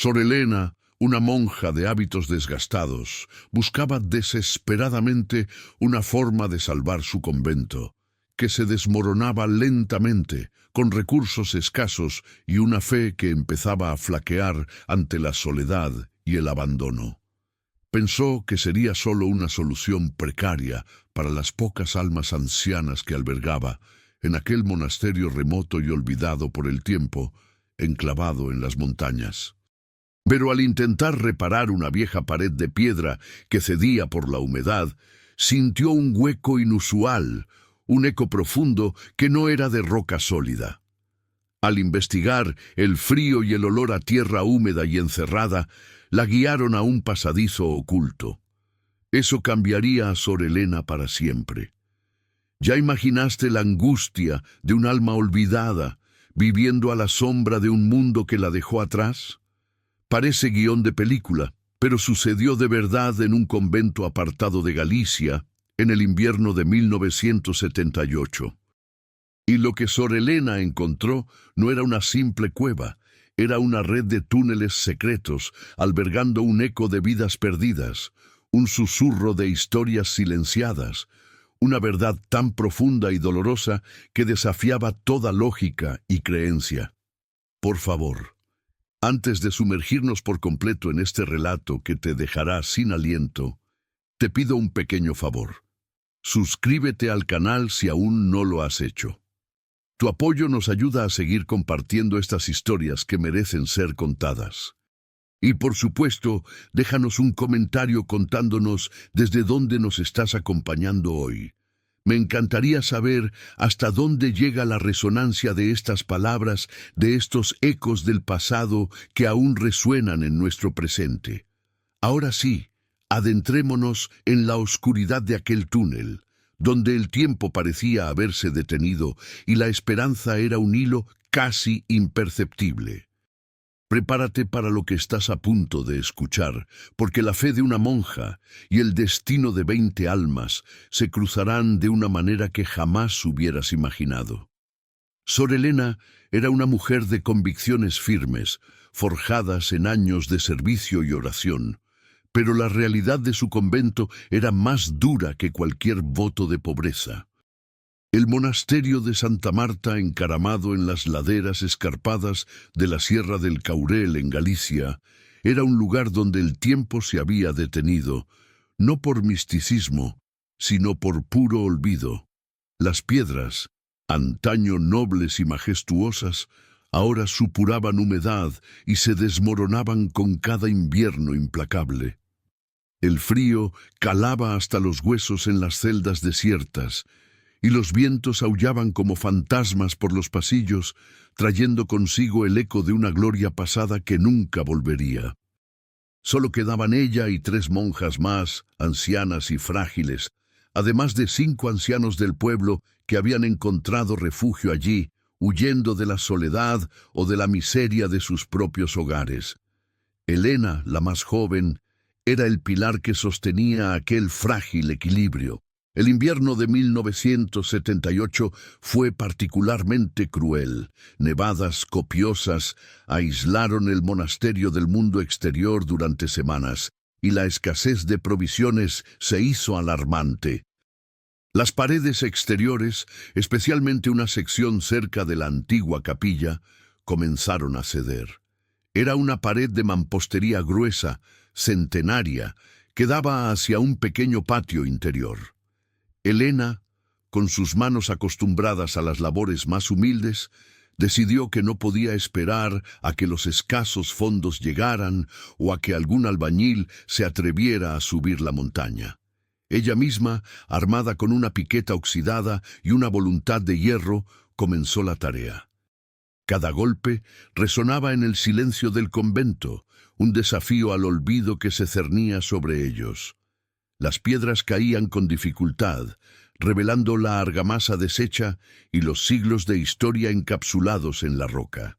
Sor Elena, una monja de hábitos desgastados, buscaba desesperadamente una forma de salvar su convento, que se desmoronaba lentamente, con recursos escasos y una fe que empezaba a flaquear ante la soledad y el abandono. Pensó que sería solo una solución precaria para las pocas almas ancianas que albergaba en aquel monasterio remoto y olvidado por el tiempo, enclavado en las montañas. Pero al intentar reparar una vieja pared de piedra que cedía por la humedad, sintió un hueco inusual, un eco profundo que no era de roca sólida. Al investigar, el frío y el olor a tierra húmeda y encerrada la guiaron a un pasadizo oculto. Eso cambiaría a Sor Elena para siempre. ¿Ya imaginaste la angustia de un alma olvidada, viviendo a la sombra de un mundo que la dejó atrás? Parece guión de película, pero sucedió de verdad en un convento apartado de Galicia, en el invierno de 1978. Y lo que Sor Elena encontró no era una simple cueva, era una red de túneles secretos, albergando un eco de vidas perdidas, un susurro de historias silenciadas, una verdad tan profunda y dolorosa que desafiaba toda lógica y creencia. Por favor, antes de sumergirnos por completo en este relato que te dejará sin aliento, te pido un pequeño favor. Suscríbete al canal si aún no lo has hecho. Tu apoyo nos ayuda a seguir compartiendo estas historias que merecen ser contadas. Y por supuesto, déjanos un comentario contándonos desde dónde nos estás acompañando hoy. Me encantaría saber hasta dónde llega la resonancia de estas palabras, de estos ecos del pasado que aún resuenan en nuestro presente. Ahora sí, adentrémonos en la oscuridad de aquel túnel, donde el tiempo parecía haberse detenido y la esperanza era un hilo casi imperceptible. Prepárate para lo que estás a punto de escuchar, porque la fe de una monja y el destino de 20 almas se cruzarán de una manera que jamás hubieras imaginado. Sor Elena era una mujer de convicciones firmes, forjadas en años de servicio y oración, pero la realidad de su convento era más dura que cualquier voto de pobreza. El monasterio de Santa Marta, encaramado en las laderas escarpadas de la Sierra del Caurel en Galicia, era un lugar donde el tiempo se había detenido, no por misticismo, sino por puro olvido. Las piedras, antaño nobles y majestuosas, ahora supuraban humedad y se desmoronaban con cada invierno implacable. El frío calaba hasta los huesos en las celdas desiertas, y los vientos aullaban como fantasmas por los pasillos, trayendo consigo el eco de una gloria pasada que nunca volvería. Solo quedaban ella y 3 monjas más, ancianas y frágiles, además de 5 ancianos del pueblo que habían encontrado refugio allí, huyendo de la soledad o de la miseria de sus propios hogares. Elena, la más joven, era el pilar que sostenía aquel frágil equilibrio. El invierno de 1978 fue particularmente cruel. Nevadas copiosas aislaron el monasterio del mundo exterior durante semanas, y la escasez de provisiones se hizo alarmante. Las paredes exteriores, especialmente una sección cerca de la antigua capilla, comenzaron a ceder. Era una pared de mampostería gruesa, centenaria, que daba hacia un pequeño patio interior. Elena, con sus manos acostumbradas a las labores más humildes, decidió que no podía esperar a que los escasos fondos llegaran o a que algún albañil se atreviera a subir la montaña. Ella misma, armada con una piqueta oxidada y una voluntad de hierro, comenzó la tarea. Cada golpe resonaba en el silencio del convento, un desafío al olvido que se cernía sobre ellos. Las piedras caían con dificultad, revelando la argamasa deshecha y los siglos de historia encapsulados en la roca.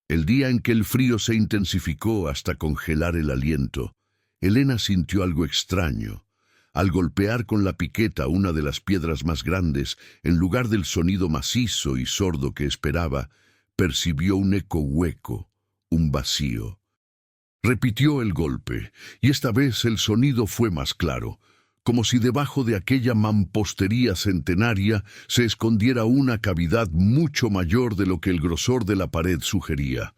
El día en que el frío se intensificó hasta congelar el aliento, Elena sintió algo extraño. Al golpear con la piqueta una de las piedras más grandes, en lugar del sonido macizo y sordo que esperaba, percibió un eco hueco, un vacío. Repitió el golpe, y esta vez el sonido fue más claro, como si debajo de aquella mampostería centenaria se escondiera una cavidad mucho mayor de lo que el grosor de la pared sugería.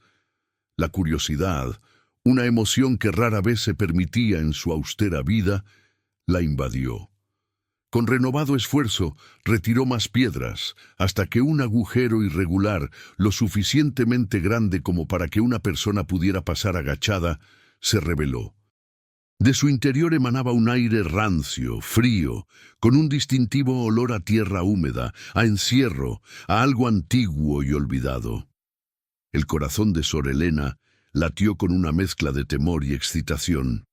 La curiosidad, una emoción que rara vez se permitía en su austera vida, la invadió. Con renovado esfuerzo, retiró más piedras, hasta que un agujero irregular, lo suficientemente grande como para que una persona pudiera pasar agachada, se reveló. De su interior emanaba un aire rancio, frío, con un distintivo olor a tierra húmeda, a encierro, a algo antiguo y olvidado. El corazón de Sor Helena latió con una mezcla de temor y excitación.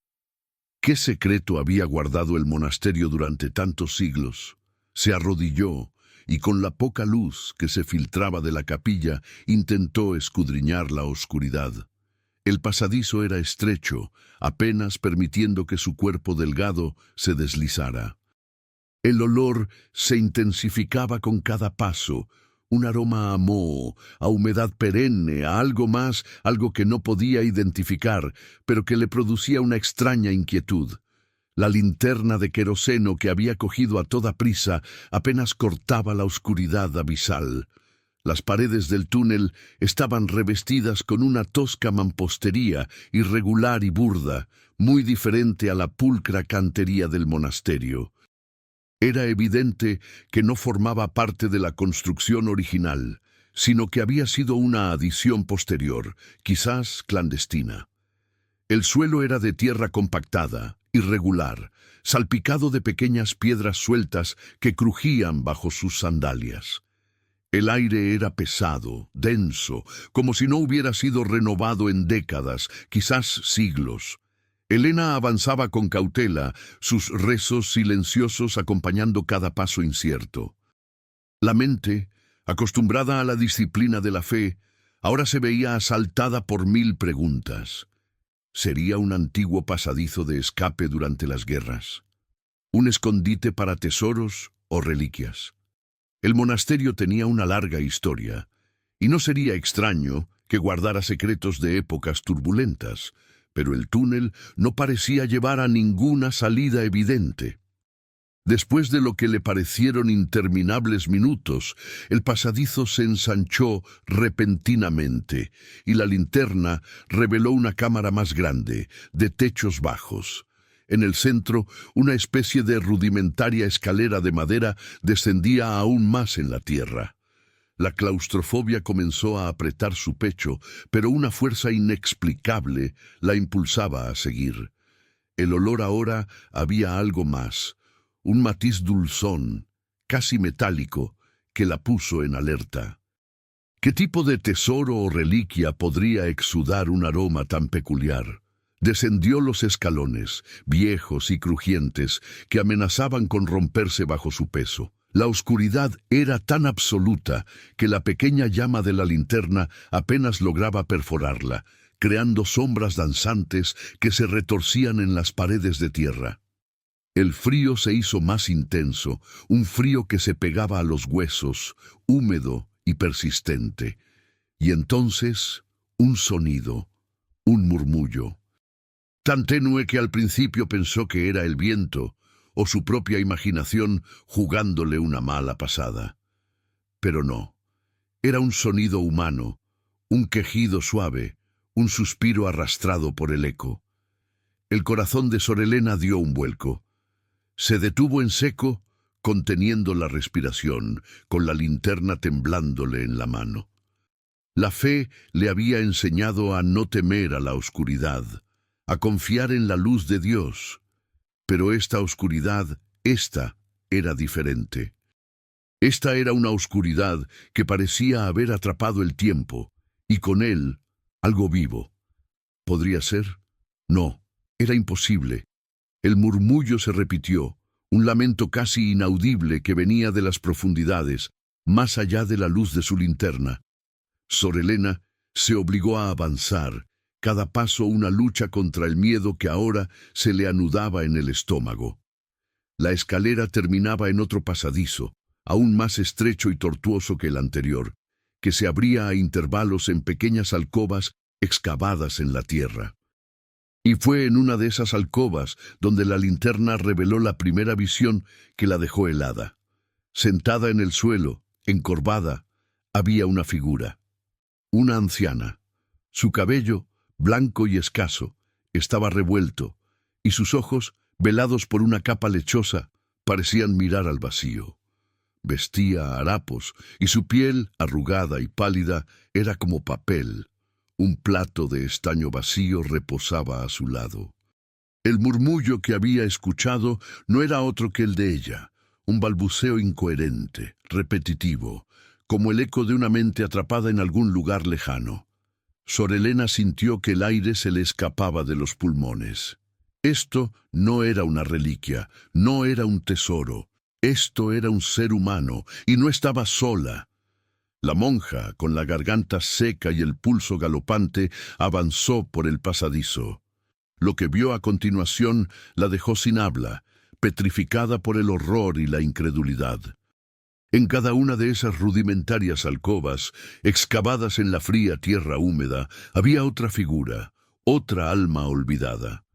¿Qué secreto había guardado el monasterio durante tantos siglos? Se arrodilló y con la poca luz que se filtraba de la capilla intentó escudriñar la oscuridad. El pasadizo era estrecho, apenas permitiendo que su cuerpo delgado se deslizara. El olor se intensificaba con cada paso, un aroma a moho, a humedad perenne, a algo más, algo que no podía identificar, pero que le producía una extraña inquietud. La linterna de queroseno que había cogido a toda prisa apenas cortaba la oscuridad abisal. Las paredes del túnel estaban revestidas con una tosca mampostería, irregular y burda, muy diferente a la pulcra cantería del monasterio. Era evidente que no formaba parte de la construcción original, sino que había sido una adición posterior, quizás clandestina. El suelo era de tierra compactada, irregular, salpicado de pequeñas piedras sueltas que crujían bajo sus sandalias. El aire era pesado, denso, como si no hubiera sido renovado en décadas, quizás siglos. Helena avanzaba con cautela, sus rezos silenciosos acompañando cada paso incierto. La mente, acostumbrada a la disciplina de la fe, ahora se veía asaltada por 1000 preguntas. ¿Sería un antiguo pasadizo de escape durante las guerras? ¿Un escondite para tesoros o reliquias? El monasterio tenía una larga historia, y no sería extraño que guardara secretos de épocas turbulentas, pero el túnel no parecía llevar a ninguna salida evidente. Después de lo que le parecieron interminables minutos, el pasadizo se ensanchó repentinamente, y la linterna reveló una cámara más grande, de techos bajos. En el centro, una especie de rudimentaria escalera de madera descendía aún más en la tierra. La claustrofobia comenzó a apretar su pecho, pero una fuerza inexplicable la impulsaba a seguir. El olor ahora había algo más, un matiz dulzón, casi metálico, que la puso en alerta. ¿Qué tipo de tesoro o reliquia podría exudar un aroma tan peculiar? Descendió los escalones, viejos y crujientes, que amenazaban con romperse bajo su peso. La oscuridad era tan absoluta que la pequeña llama de la linterna apenas lograba perforarla, creando sombras danzantes que se retorcían en las paredes de tierra. El frío se hizo más intenso, un frío que se pegaba a los huesos, húmedo y persistente. Y entonces, un sonido, un murmullo. Tan tenue que al principio pensó que era el viento, o su propia imaginación jugándole una mala pasada. Pero no, era un sonido humano, un quejido suave, un suspiro arrastrado por el eco. El corazón de Sor Helena dio un vuelco. Se detuvo en seco, conteniendo la respiración, con la linterna temblándole en la mano. La fe le había enseñado a no temer a la oscuridad, a confiar en la luz de Dios. Pero esta oscuridad, esta era diferente. Esta era una oscuridad que parecía haber atrapado el tiempo, y con él, algo vivo. ¿Podría ser? No, era imposible. El murmullo se repitió, un lamento casi inaudible que venía de las profundidades, más allá de la luz de su linterna. Sor Helena se obligó a avanzar, cada paso una lucha contra el miedo que ahora se le anudaba en el estómago. La escalera terminaba en otro pasadizo, aún más estrecho y tortuoso que el anterior, que se abría a intervalos en pequeñas alcobas excavadas en la tierra. Y fue en una de esas alcobas donde la linterna reveló la primera visión que la dejó helada. Sentada en el suelo, encorvada, había una figura. Una anciana. Su cabello, blanco y escaso, estaba revuelto, y sus ojos, velados por una capa lechosa, parecían mirar al vacío. Vestía harapos, y su piel, arrugada y pálida, era como papel. Un plato de estaño vacío reposaba a su lado. El murmullo que había escuchado no era otro que el de ella, un balbuceo incoherente, repetitivo, como el eco de una mente atrapada en algún lugar lejano. Sor Elena sintió que el aire se le escapaba de los pulmones. Esto no era una reliquia, no era un tesoro. Esto era un ser humano, y no estaba sola. La monja, con la garganta seca y el pulso galopante, avanzó por el pasadizo. Lo que vio a continuación la dejó sin habla, petrificada por el horror y la incredulidad. En cada una de esas rudimentarias alcobas, excavadas en la fría tierra húmeda, había otra figura, otra alma olvidada.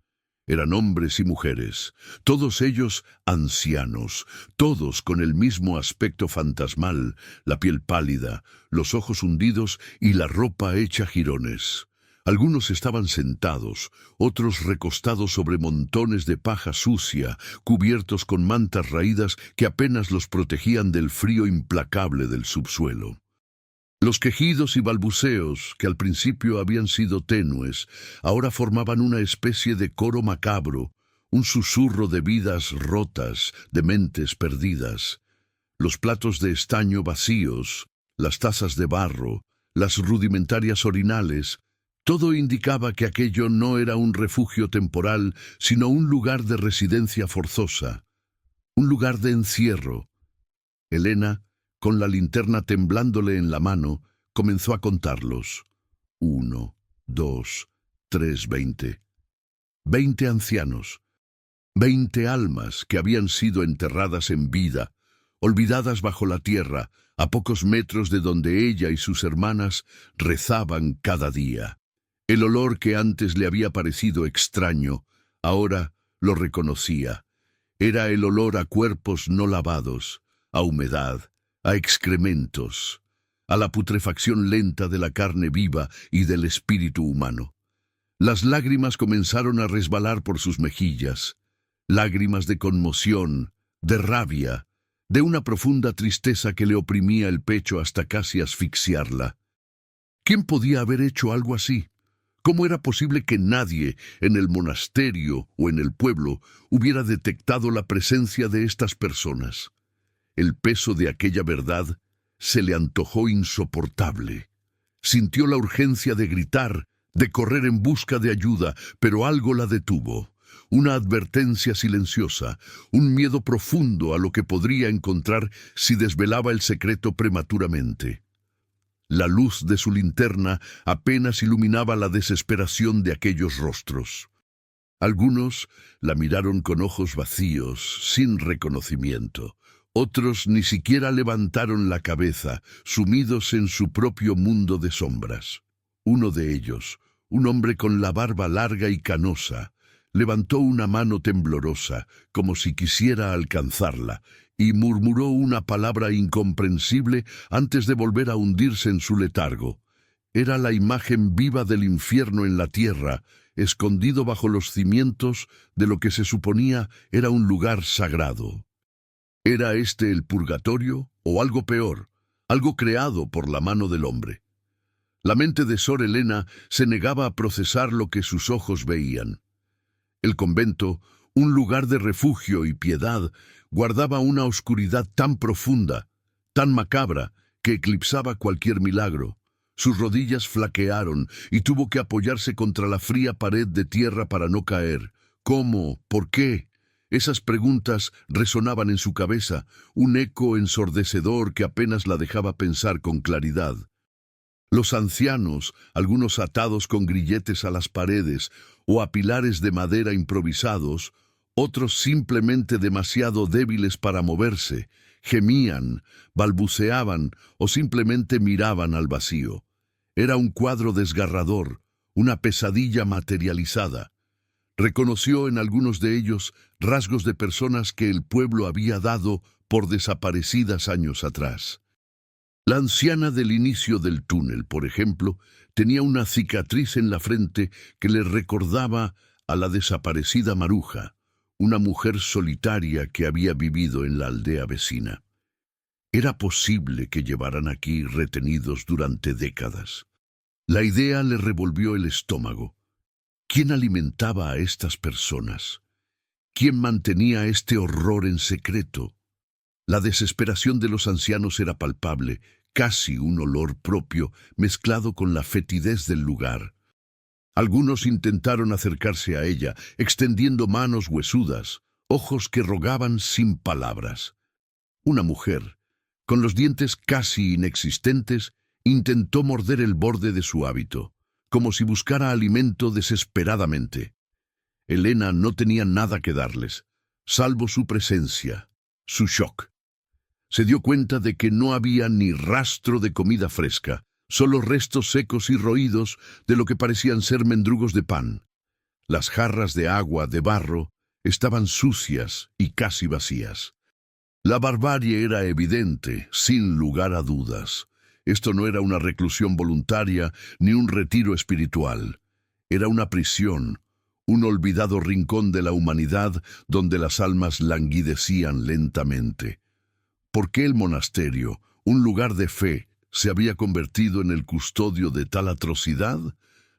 Eran hombres y mujeres, todos ellos ancianos, todos con el mismo aspecto fantasmal, la piel pálida, los ojos hundidos y la ropa hecha jirones. Algunos estaban sentados, otros recostados sobre montones de paja sucia, cubiertos con mantas raídas que apenas los protegían del frío implacable del subsuelo. Los quejidos y balbuceos, que al principio habían sido tenues, ahora formaban una especie de coro macabro, un susurro de vidas rotas, de mentes perdidas. Los platos de estaño vacíos, las tazas de barro, las rudimentarias orinales, todo indicaba que aquello no era un refugio temporal, sino un lugar de residencia forzosa, un lugar de encierro. Elena, con la linterna temblándole en la mano, comenzó a contarlos. 1, 2, 3, 20. 20 ancianos, 20 almas que habían sido enterradas en vida, olvidadas bajo la tierra, a pocos metros de donde ella y sus hermanas rezaban cada día. El olor que antes le había parecido extraño, ahora lo reconocía. Era el olor a cuerpos no lavados, a humedad, a excrementos, a la putrefacción lenta de la carne viva y del espíritu humano. Las lágrimas comenzaron a resbalar por sus mejillas, lágrimas de conmoción, de rabia, de una profunda tristeza que le oprimía el pecho hasta casi asfixiarla. ¿Quién podía haber hecho algo así? ¿Cómo era posible que nadie, en el monasterio o en el pueblo, hubiera detectado la presencia de estas personas? El peso de aquella verdad se le antojó insoportable. Sintió la urgencia de gritar, de correr en busca de ayuda, pero algo la detuvo. Una advertencia silenciosa, un miedo profundo a lo que podría encontrar si desvelaba el secreto prematuramente. La luz de su linterna apenas iluminaba la desesperación de aquellos rostros. Algunos la miraron con ojos vacíos, sin reconocimiento. Otros ni siquiera levantaron la cabeza, sumidos en su propio mundo de sombras. Uno de ellos, un hombre con la barba larga y canosa, levantó una mano temblorosa, como si quisiera alcanzarla, y murmuró una palabra incomprensible antes de volver a hundirse en su letargo. Era la imagen viva del infierno en la tierra, escondido bajo los cimientos de lo que se suponía era un lugar sagrado. ¿Era este el purgatorio o algo peor, algo creado por la mano del hombre? La mente de Sor Elena se negaba a procesar lo que sus ojos veían. El convento, un lugar de refugio y piedad, guardaba una oscuridad tan profunda, tan macabra, que eclipsaba cualquier milagro. Sus rodillas flaquearon y tuvo que apoyarse contra la fría pared de tierra para no caer. ¿Cómo? ¿Por qué? Esas preguntas resonaban en su cabeza, un eco ensordecedor que apenas la dejaba pensar con claridad. Los ancianos, algunos atados con grilletes a las paredes o a pilares de madera improvisados, otros simplemente demasiado débiles para moverse, gemían, balbuceaban o simplemente miraban al vacío. Era un cuadro desgarrador, una pesadilla materializada. Reconoció en algunos de ellos rasgos de personas que el pueblo había dado por desaparecidas años atrás. La anciana del inicio del túnel, por ejemplo, tenía una cicatriz en la frente que le recordaba a la desaparecida Maruja, una mujer solitaria que había vivido en la aldea vecina. Era posible que llevaran aquí retenidos durante décadas. La idea le revolvió el estómago. ¿Quién alimentaba a estas personas? ¿Quién mantenía este horror en secreto? La desesperación de los ancianos era palpable, casi un olor propio mezclado con la fetidez del lugar. Algunos intentaron acercarse a ella, extendiendo manos huesudas, ojos que rogaban sin palabras. Una mujer, con los dientes casi inexistentes, intentó morder el borde de su hábito, como si buscara alimento desesperadamente. Elena no tenía nada que darles, salvo su presencia, su shock. Se dio cuenta de que no había ni rastro de comida fresca, solo restos secos y roídos de lo que parecían ser mendrugos de pan. Las jarras de agua de barro estaban sucias y casi vacías. La barbarie era evidente, sin lugar a dudas. Esto no era una reclusión voluntaria ni un retiro espiritual. Era una prisión, un olvidado rincón de la humanidad donde las almas languidecían lentamente. ¿Por qué el monasterio, un lugar de fe, se había convertido en el custodio de tal atrocidad?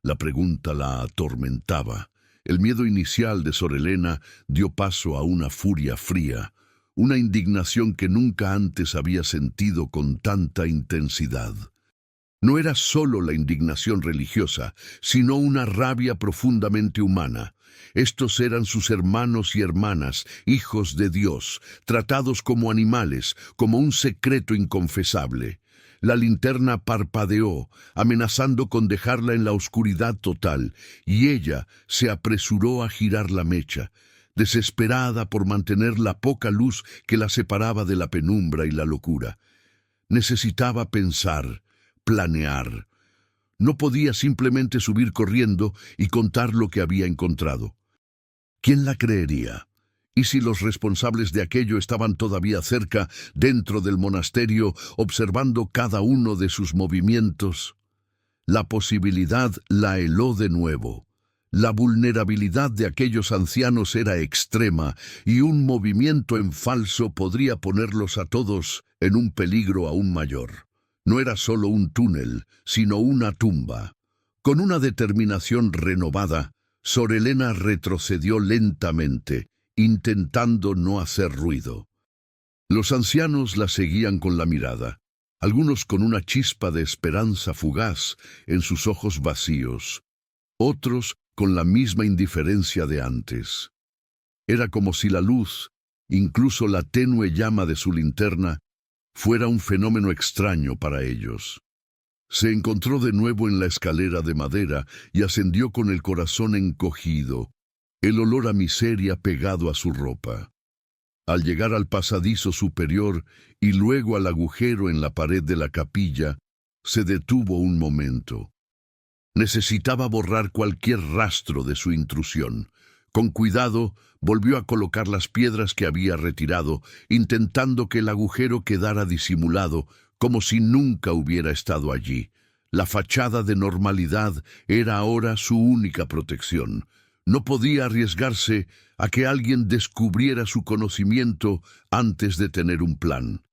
La pregunta la atormentaba. El miedo inicial de Sor Elena dio paso a una furia fría, una indignación que nunca antes había sentido con tanta intensidad. No era solo la indignación religiosa, sino una rabia profundamente humana. Estos eran sus hermanos y hermanas, hijos de Dios, tratados como animales, como un secreto inconfesable. La linterna parpadeó, amenazando con dejarla en la oscuridad total, y ella se apresuró a girar la mecha, desesperada por mantener la poca luz que la separaba de la penumbra y la locura. Necesitaba pensar, planear. No podía simplemente subir corriendo y contar lo que había encontrado. ¿Quién la creería? ¿Y si los responsables de aquello estaban todavía cerca, dentro del monasterio, observando cada uno de sus movimientos? La posibilidad la heló de nuevo. La vulnerabilidad de aquellos ancianos era extrema, y un movimiento en falso podría ponerlos a todos en un peligro aún mayor. No era solo un túnel, sino una tumba. Con una determinación renovada, Sor Elena retrocedió lentamente, intentando no hacer ruido. Los ancianos la seguían con la mirada, algunos con una chispa de esperanza fugaz en sus ojos vacíos, otros con la misma indiferencia de antes. Era como si la luz, incluso la tenue llama de su linterna, fuera un fenómeno extraño para ellos. Se encontró de nuevo en la escalera de madera y ascendió con el corazón encogido, el olor a miseria pegado a su ropa. Al llegar al pasadizo superior y luego al agujero en la pared de la capilla, se detuvo un momento. Necesitaba borrar cualquier rastro de su intrusión. Con cuidado, volvió a colocar las piedras que había retirado, intentando que el agujero quedara disimulado, como si nunca hubiera estado allí. La fachada de normalidad era ahora su única protección. No podía arriesgarse a que alguien descubriera su conocimiento antes de tener un plan.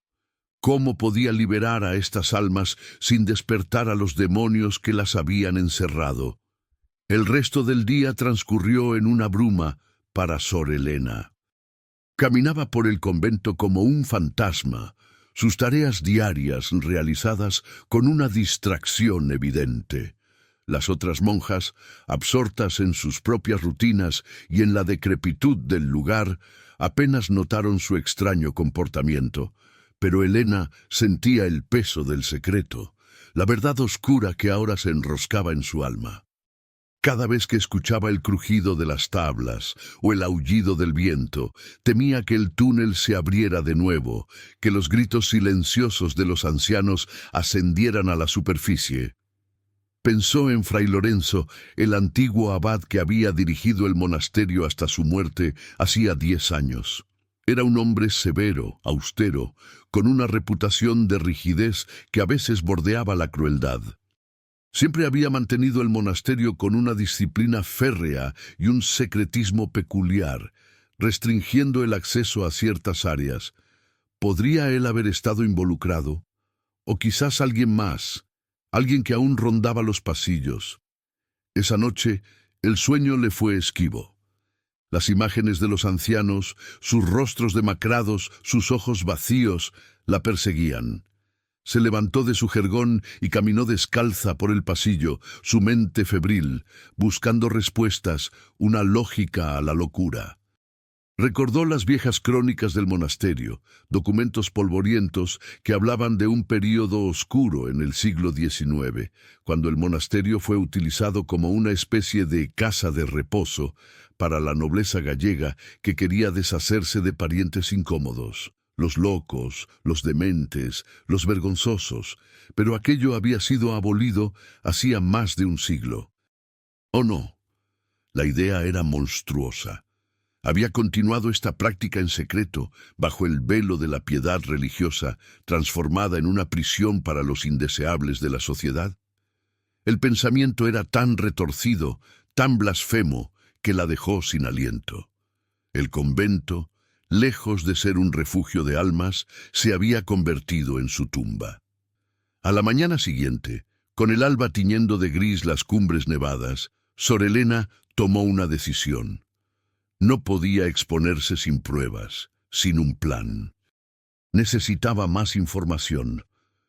¿Cómo podía liberar a estas almas sin despertar a los demonios que las habían encerrado? El resto del día transcurrió en una bruma para Sor Elena. Caminaba por el convento como un fantasma, sus tareas diarias realizadas con una distracción evidente. Las otras monjas, absortas en sus propias rutinas y en la decrepitud del lugar, apenas notaron su extraño comportamiento. Pero Elena sentía el peso del secreto, la verdad oscura que ahora se enroscaba en su alma. Cada vez que escuchaba el crujido de las tablas o el aullido del viento, temía que el túnel se abriera de nuevo, que los gritos silenciosos de los ancianos ascendieran a la superficie. Pensó en Fray Lorenzo, el antiguo abad que había dirigido el monasterio hasta su muerte hacía 10 años. Era un hombre severo, austero, con una reputación de rigidez que a veces bordeaba la crueldad. Siempre había mantenido el monasterio con una disciplina férrea y un secretismo peculiar, restringiendo el acceso a ciertas áreas. ¿Podría él haber estado involucrado? O quizás alguien más, alguien que aún rondaba los pasillos. Esa noche, el sueño le fue esquivo. Las imágenes de los ancianos, sus rostros demacrados, sus ojos vacíos, la perseguían. Se levantó de su jergón y caminó descalza por el pasillo, su mente febril, buscando respuestas, una lógica a la locura. Recordó las viejas crónicas del monasterio, documentos polvorientos que hablaban de un período oscuro en el siglo XIX, cuando el monasterio fue utilizado como una especie de casa de reposo para la nobleza gallega que quería deshacerse de parientes incómodos, los locos, los dementes, los vergonzosos, pero aquello había sido abolido hacía más de un siglo. ¿O no? La idea era monstruosa. Había continuado esta práctica en secreto, bajo el velo de la piedad religiosa, transformada en una prisión para los indeseables de la sociedad. El pensamiento era tan retorcido, tan blasfemo, que la dejó sin aliento. El convento, lejos de ser un refugio de almas, se había convertido en su tumba. A la mañana siguiente, con el alba tiñendo de gris las cumbres nevadas, Sor Elena tomó una decisión. No podía exponerse sin pruebas, sin un plan. Necesitaba más información.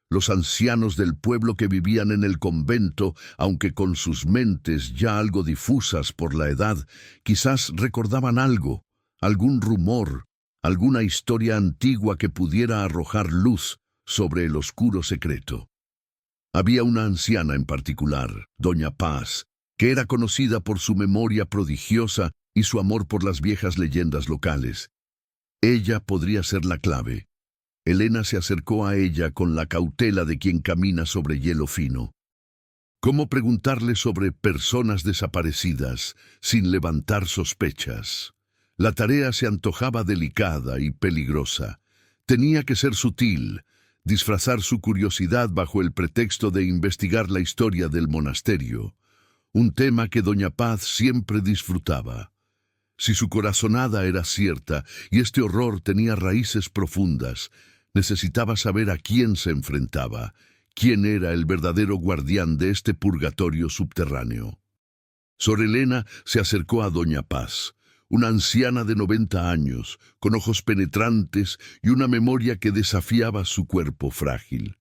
Los ancianos del pueblo que vivían en el convento, aunque con sus mentes ya algo difusas por la edad, quizás recordaban algo, algún rumor, alguna historia antigua que pudiera arrojar luz sobre el oscuro secreto. Había una anciana en particular, Doña Paz, que era conocida por su memoria prodigiosa y su amor por las viejas leyendas locales. Ella podría ser la clave. Elena se acercó a ella con la cautela de quien camina sobre hielo fino. ¿Cómo preguntarle sobre personas desaparecidas sin levantar sospechas? La tarea se antojaba delicada y peligrosa. Tenía que ser sutil, disfrazar su curiosidad bajo el pretexto de investigar la historia del monasterio, un tema que Doña Paz siempre disfrutaba. Si su corazonada era cierta y este horror tenía raíces profundas, necesitaba saber a quién se enfrentaba, quién era el verdadero guardián de este purgatorio subterráneo. Sor Elena se acercó a Doña Paz, una anciana de 90 años, con ojos penetrantes y una memoria que desafiaba su cuerpo frágil.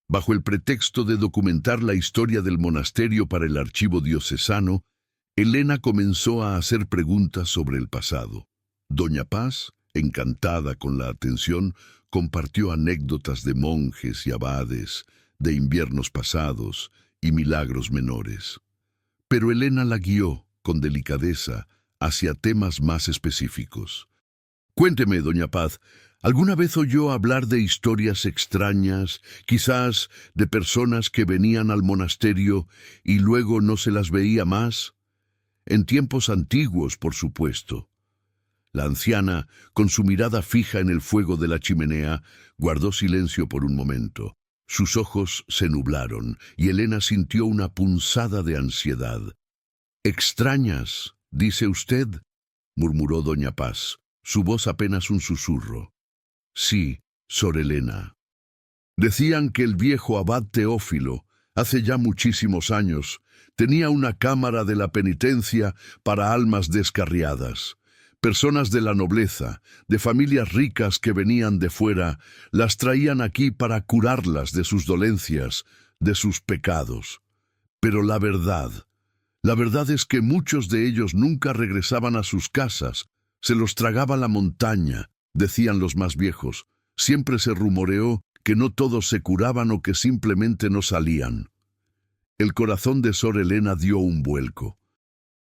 Bajo el pretexto de documentar la historia del monasterio para el archivo diocesano, Elena comenzó a hacer preguntas sobre el pasado. Doña Paz, encantada con la atención, compartió anécdotas de monjes y abades, de inviernos pasados y milagros menores. Pero Elena la guió, con delicadeza, hacia temas más específicos. Cuénteme, Doña Paz, ¿alguna vez oyó hablar de historias extrañas, quizás de personas que venían al monasterio y luego no se las veía más? En tiempos antiguos, por supuesto. La anciana, con su mirada fija en el fuego de la chimenea, guardó silencio por un momento. Sus ojos se nublaron y Elena sintió una punzada de ansiedad. «¿Extrañas, dice usted?», murmuró Doña Paz, su voz apenas un susurro. «Sí, Sor Elena. Decían que el viejo abad Teófilo, hace ya muchísimos años, tenía una cámara de la penitencia para almas descarriadas. Personas de la nobleza, de familias ricas que venían de fuera, las traían aquí para curarlas de sus dolencias, de sus pecados. Pero la verdad es que muchos de ellos nunca regresaban a sus casas, se los tragaba la montaña, decían los más viejos. Siempre se rumoreó que no todos se curaban o que simplemente no salían». El corazón de Sor Elena dio un vuelco.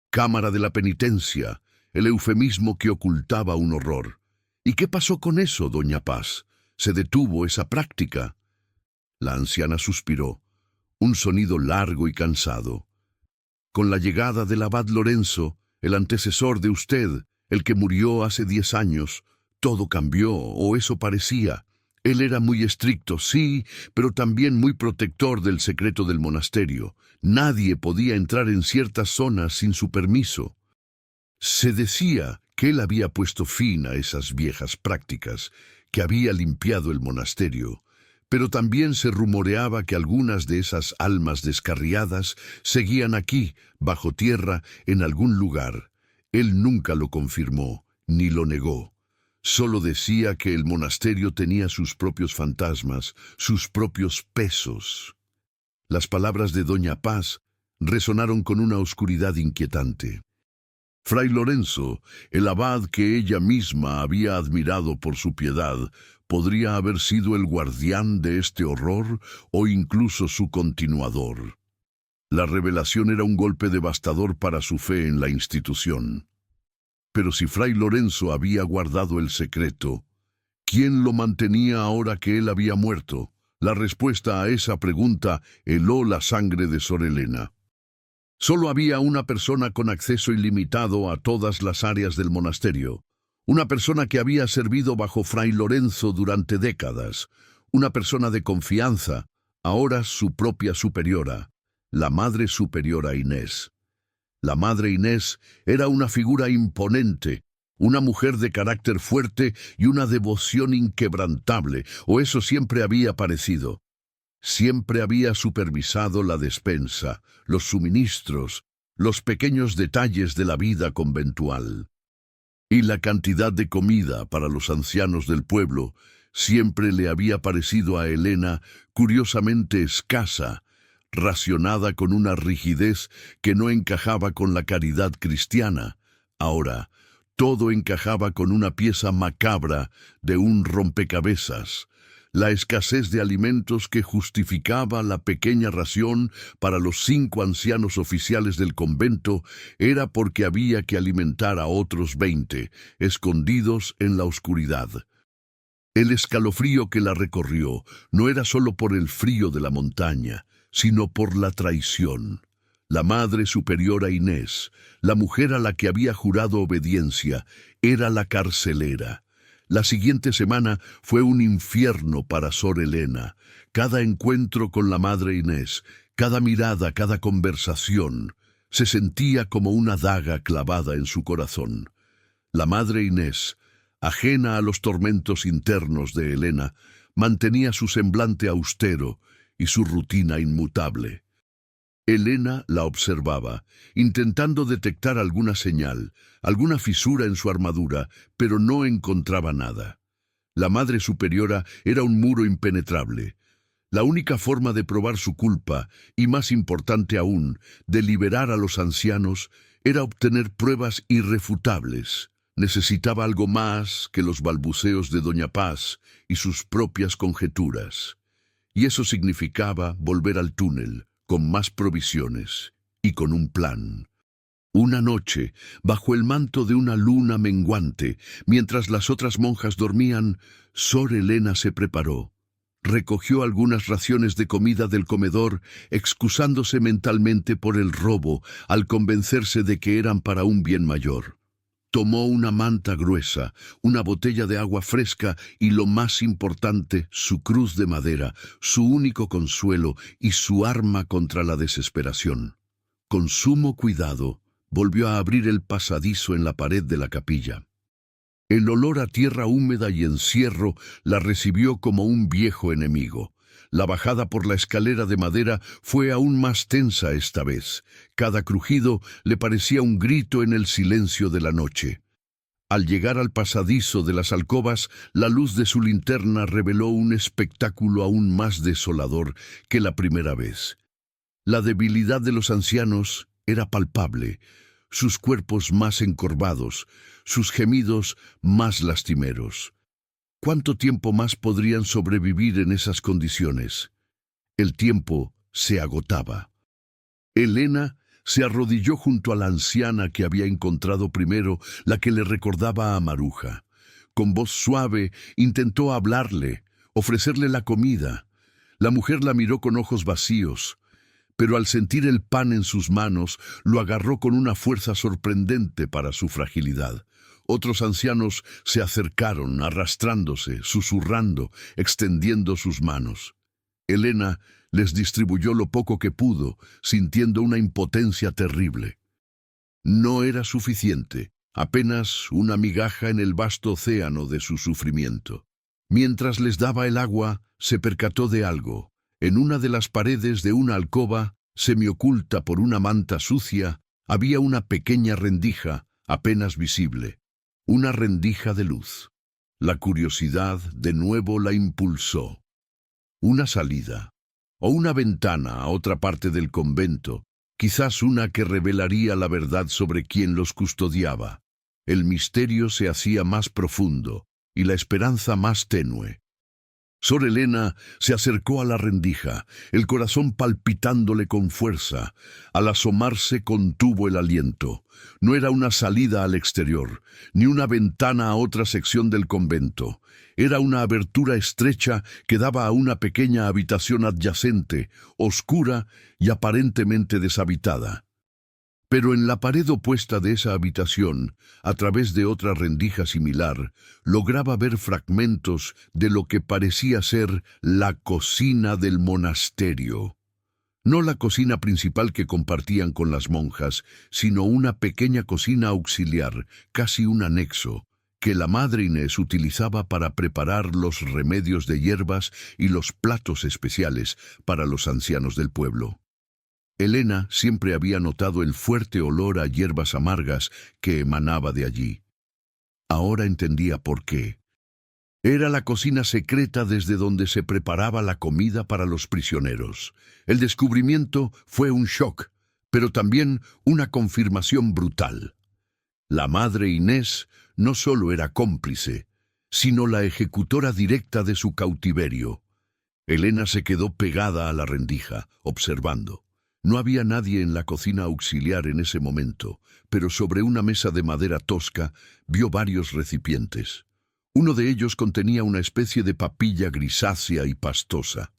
Cámara de la penitencia, el eufemismo que ocultaba un horror. ¿Y qué pasó con eso, Doña Paz? ¿Se detuvo esa práctica? La anciana suspiró. un sonido largo y cansado. Con la llegada del abad Lorenzo, el antecesor de usted, el que murió hace 10 años, todo cambió, o eso parecía. Él era muy estricto, sí, pero también muy protector del secreto del monasterio. Nadie podía entrar en ciertas zonas sin su permiso. Se decía que él había puesto fin a esas viejas prácticas, que había limpiado el monasterio, pero también se rumoreaba que algunas de esas almas descarriadas seguían aquí, bajo tierra, en algún lugar. Él nunca lo confirmó, ni lo negó. Solo decía que el monasterio tenía sus propios fantasmas, sus propios pesos. Las palabras de Doña Paz resonaron con una oscuridad inquietante. Fray Lorenzo, el abad que ella misma había admirado por su piedad, podría haber sido el guardián de este horror o incluso su continuador. La revelación era un golpe devastador para su fe en la institución. Pero si Fray Lorenzo había guardado el secreto, ¿quién lo mantenía ahora que él había muerto? La respuesta a esa pregunta heló la sangre de Sor Elena. Solo había una persona con acceso ilimitado a todas las áreas del monasterio, una persona que había servido bajo Fray Lorenzo durante décadas, una persona de confianza, ahora su propia superiora, la Madre Superiora Inés. La Madre Inés era una figura imponente, una mujer de carácter fuerte y una devoción inquebrantable, o eso siempre había parecido. Siempre había supervisado la despensa, los suministros, los pequeños detalles de la vida conventual. Y la cantidad de comida para los ancianos del pueblo siempre le había parecido a Elena curiosamente escasa, racionada con una rigidez que no encajaba con la caridad cristiana. Ahora, todo encajaba con una pieza macabra de un rompecabezas. La escasez de alimentos que justificaba la pequeña ración para los 5 ancianos oficiales del convento era porque había que alimentar a otros 20, escondidos en la oscuridad. El escalofrío que la recorrió no era solo por el frío de la montaña, sino por la traición. La Madre Superiora Inés, la mujer a la que había jurado obediencia, era la carcelera. La siguiente semana fue un infierno para Sor Elena. Cada encuentro con la Madre Inés, cada mirada, cada conversación, se sentía como una daga clavada en su corazón. La Madre Inés, ajena a los tormentos internos de Elena, mantenía su semblante austero y su rutina inmutable. Elena la observaba, intentando detectar alguna señal, alguna fisura en su armadura, pero no encontraba nada. La Madre Superiora era un muro impenetrable. La única forma de probar su culpa, y más importante aún, de liberar a los ancianos, era obtener pruebas irrefutables. Necesitaba algo más que los balbuceos de Doña Paz y sus propias conjeturas. Y eso significaba volver al túnel, con más provisiones y con un plan. Una noche, bajo el manto de una luna menguante, mientras las otras monjas dormían, Sor Elena se preparó. Recogió algunas raciones de comida del comedor, excusándose mentalmente por el robo, al convencerse de que eran para un bien mayor. Tomó una manta gruesa, una botella de agua fresca y, lo más importante, su cruz de madera, su único consuelo y su arma contra la desesperación. Con sumo cuidado, volvió a abrir el pasadizo en la pared de la capilla. El olor a tierra húmeda y encierro la recibió como un viejo enemigo. La bajada por la escalera de madera fue aún más tensa esta vez. Cada crujido le parecía un grito en el silencio de la noche. Al llegar al pasadizo de las alcobas, la luz de su linterna reveló un espectáculo aún más desolador que la primera vez. La debilidad de los ancianos era palpable, sus cuerpos más encorvados, sus gemidos más lastimeros. ¿Cuánto tiempo más podrían sobrevivir en esas condiciones? El tiempo se agotaba. Elena se arrodilló junto a la anciana que había encontrado primero, la que le recordaba a Maruja. Con voz suave intentó hablarle, ofrecerle la comida. La mujer la miró con ojos vacíos. pero al sentir el pan en sus manos, lo agarró con una fuerza sorprendente para su fragilidad. Otros ancianos se acercaron, arrastrándose, susurrando, extendiendo sus manos. Elena les distribuyó lo poco que pudo, sintiendo una impotencia terrible. No era suficiente, apenas una migaja en el vasto océano de su sufrimiento. Mientras les daba el agua, se percató de algo. En una de las paredes de una alcoba, semioculta por una manta sucia, había una pequeña rendija, apenas visible. Una rendija de luz. La curiosidad de nuevo la impulsó. Una salida, o una ventana a otra parte del convento, quizás una que revelaría la verdad sobre quién los custodiaba. El misterio se hacía más profundo y la esperanza más tenue. Sor Elena se acercó a la rendija, el corazón palpitándole con fuerza. Al asomarse contuvo el aliento. No era una salida al exterior, ni una ventana a otra sección del convento. Era una abertura estrecha que daba a una pequeña habitación adyacente, oscura y aparentemente deshabitada. Pero en la pared opuesta de esa habitación, a través de otra rendija similar, lograba ver fragmentos de lo que parecía ser la cocina del monasterio. No la cocina principal que compartían con las monjas, sino una pequeña cocina auxiliar, casi un anexo, que la madre Inés utilizaba para preparar los remedios de hierbas y los platos especiales para los ancianos del pueblo. Elena siempre había notado el fuerte olor a hierbas amargas que emanaba de allí. Ahora entendía por qué. Era la cocina secreta desde donde se preparaba la comida para los prisioneros. El descubrimiento fue un shock, pero también una confirmación brutal. La madre Inés no solo era cómplice, sino la ejecutora directa de su cautiverio. Elena se quedó pegada a la rendija, observando. No había nadie en la cocina auxiliar en ese momento, pero sobre una mesa de madera tosca vio varios recipientes. Uno de ellos contenía una especie de papilla grisácea y pastosa.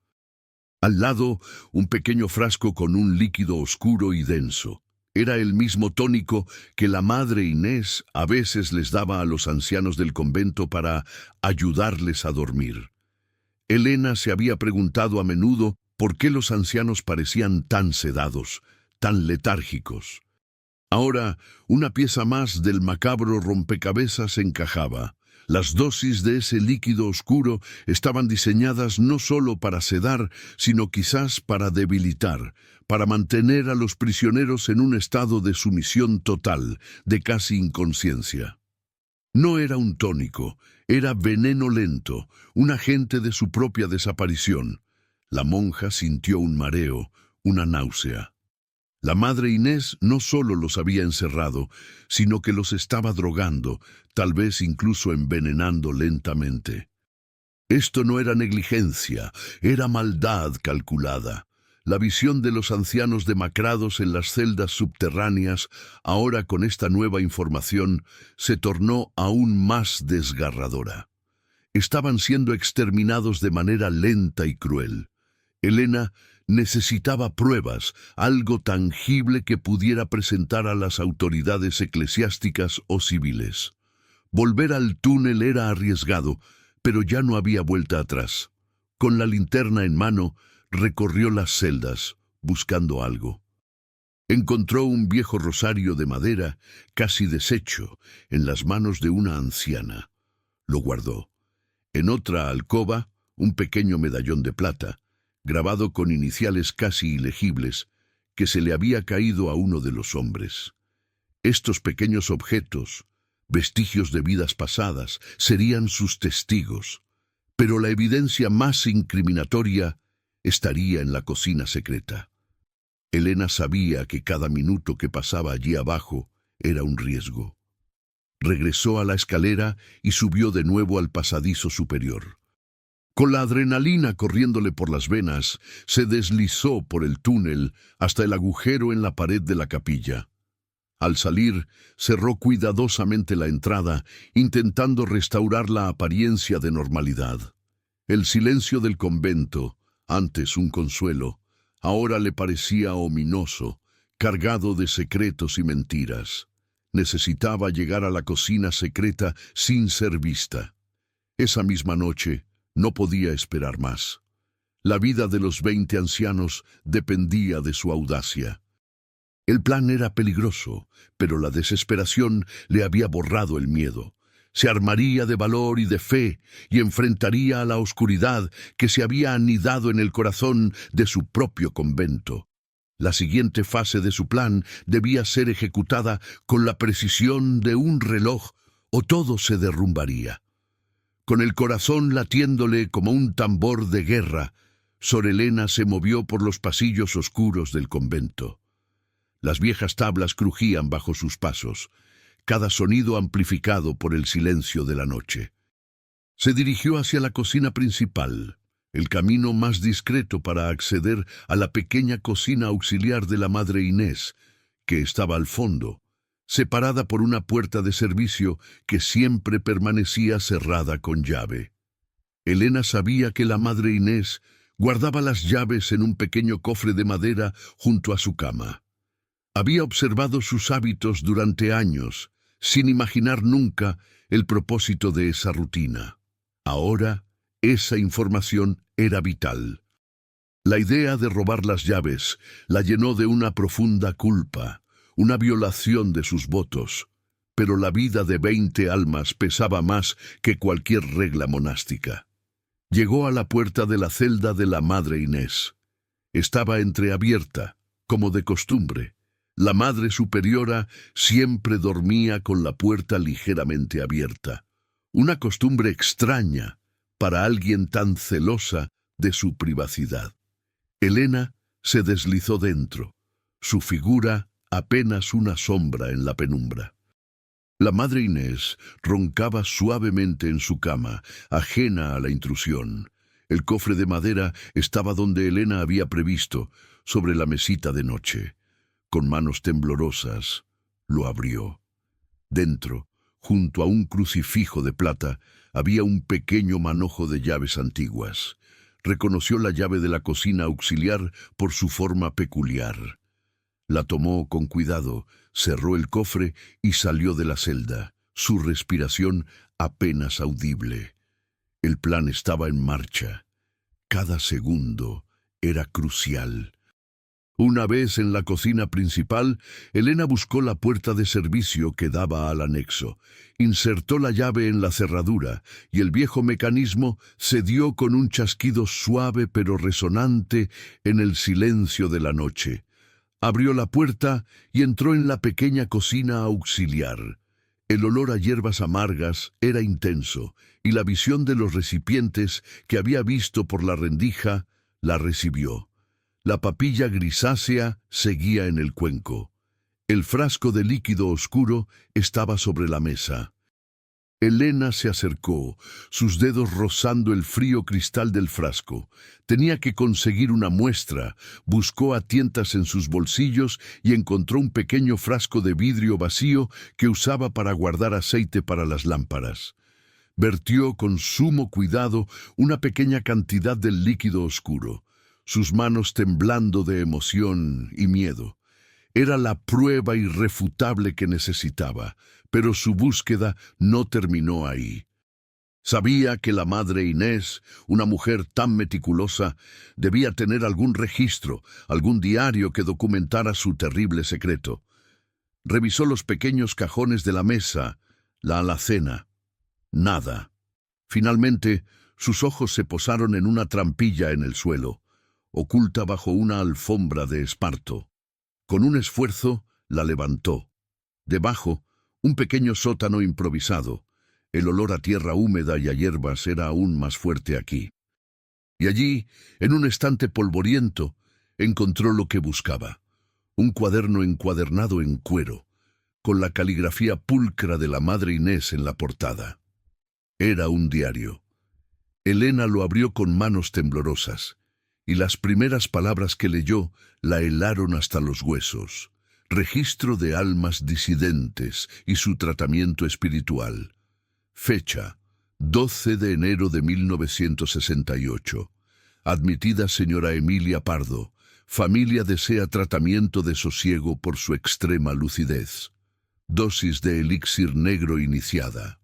Al lado, un pequeño frasco con un líquido oscuro y denso. Era el mismo tónico que la madre Inés a veces les daba a los ancianos del convento para ayudarles a dormir. Elena se había preguntado a menudo por qué los ancianos parecían tan sedados, tan letárgicos. Ahora, una pieza más del macabro rompecabezas encajaba. Las dosis de ese líquido oscuro estaban diseñadas no solo para sedar, sino quizás para debilitar, para mantener a los prisioneros en un estado de sumisión total, de casi inconsciencia. No era un tónico, era veneno lento, un agente de su propia desaparición. La monja sintió un mareo, una náusea. La madre Inés no solo los había encerrado, sino que los estaba drogando, tal vez incluso envenenando lentamente. Esto no era negligencia, era maldad calculada. La visión de los ancianos demacrados en las celdas subterráneas, ahora con esta nueva información, se tornó aún más desgarradora. Estaban siendo exterminados de manera lenta y cruel. Elena necesitaba pruebas, algo tangible que pudiera presentar a las autoridades eclesiásticas o civiles. Volver al túnel era arriesgado, pero ya no había vuelta atrás. Con la linterna en mano, recorrió las celdas, buscando algo. Encontró un viejo rosario de madera, casi deshecho, en las manos de una anciana. Lo guardó. En otra alcoba, un pequeño medallón de plata, grabado con iniciales casi ilegibles, que se le había caído a uno de los hombres. Estos pequeños objetos, vestigios de vidas pasadas, serían sus testigos, pero la evidencia más incriminatoria estaría en la cocina secreta. Elena sabía que cada minuto que pasaba allí abajo era un riesgo. Regresó a la escalera y subió de nuevo al pasadizo superior. Con la adrenalina corriéndole por las venas, se deslizó por el túnel hasta el agujero en la pared de la capilla. Al salir, cerró cuidadosamente la entrada, intentando restaurar la apariencia de normalidad. El silencio del convento, antes un consuelo, Ahora le parecía ominoso, cargado de secretos y mentiras. Necesitaba llegar a la cocina secreta sin ser vista. Esa misma noche no podía esperar más. La vida de los 20 ancianos dependía de su audacia. El plan era peligroso, pero la desesperación le había borrado el miedo. Se armaría de valor y de fe y enfrentaría a la oscuridad que se había anidado en el corazón de su propio convento. La siguiente fase de su plan debía ser ejecutada con la precisión de un reloj o todo se derrumbaría. Con el corazón latiéndole como un tambor de guerra, Sor Helena se movió por los pasillos oscuros del convento. Las viejas tablas crujían bajo sus pasos, cada sonido amplificado por el silencio de la noche. Se dirigió hacia la cocina principal, el camino más discreto para acceder a la pequeña cocina auxiliar de la Madre Inés, que estaba al fondo, separada por una puerta de servicio que siempre permanecía cerrada con llave. Helena sabía que la Madre Inés guardaba las llaves en un pequeño cofre de madera junto a su cama. Había observado sus hábitos durante años, sin imaginar nunca el propósito de esa rutina. Ahora, esa información era vital. La idea de robar las llaves la llenó de una profunda culpa, una violación de sus votos, pero la vida de 20 almas pesaba más que cualquier regla monástica. Llegó a la puerta de la celda de la Madre Inés. Estaba entreabierta, como de costumbre. La Madre Superiora siempre dormía con la puerta ligeramente abierta. Una costumbre extraña para alguien tan celosa de su privacidad. Helena se deslizó dentro, su figura apenas una sombra en la penumbra. La Madre Inés roncaba suavemente en su cama, ajena a la intrusión. El cofre de madera estaba donde Helena había previsto, sobre la mesita de noche. Con manos temblorosas, lo abrió. Dentro, junto a un crucifijo de plata, había un pequeño manojo de llaves antiguas. Reconoció la llave de la cocina auxiliar por su forma peculiar. La tomó con cuidado, cerró el cofre y salió de la celda, su respiración apenas audible. El plan estaba en marcha. Cada segundo era crucial. Una vez en la cocina principal, Helena buscó la puerta de servicio que daba al anexo. Insertó la llave en la cerradura y el viejo mecanismo cedió con un chasquido suave pero resonante en el silencio de la noche. Abrió la puerta y entró en la pequeña cocina auxiliar. El olor a hierbas amargas era intenso y la visión de los recipientes que había visto por la rendija la recibió. La papilla grisácea seguía en el cuenco. El frasco de líquido oscuro estaba sobre la mesa. Helena se acercó, sus dedos rozando el frío cristal del frasco. Tenía que conseguir una muestra. Buscó a tientas en sus bolsillos y encontró un pequeño frasco de vidrio vacío que usaba para guardar aceite para las lámparas. Vertió con sumo cuidado una pequeña cantidad del líquido oscuro, sus manos temblando de emoción y miedo. Era la prueba irrefutable que necesitaba, pero su búsqueda no terminó ahí. Sabía que la Madre Inés, una mujer tan meticulosa, debía tener algún registro, algún diario que documentara su terrible secreto. Revisó los pequeños cajones de la mesa, la alacena. Nada. Finalmente, sus ojos se posaron en una trampilla en el suelo, oculta bajo una alfombra de esparto. Con un esfuerzo, la levantó. Debajo, un pequeño sótano improvisado. El olor a tierra húmeda y a hierbas era aún más fuerte aquí. Y allí, en un estante polvoriento, encontró lo que buscaba. Un cuaderno encuadernado en cuero, con la caligrafía pulcra de la Madre Inés en la portada. Era un diario. Helena lo abrió con manos temblorosas, y las primeras palabras que leyó la helaron hasta los huesos. Registro de almas disidentes y su tratamiento espiritual. Fecha: 12 de enero de 1968. Admitida señora Emilia Pardo, Familia desea tratamiento de sosiego por su extrema lucidez. Dosis de elixir negro iniciada.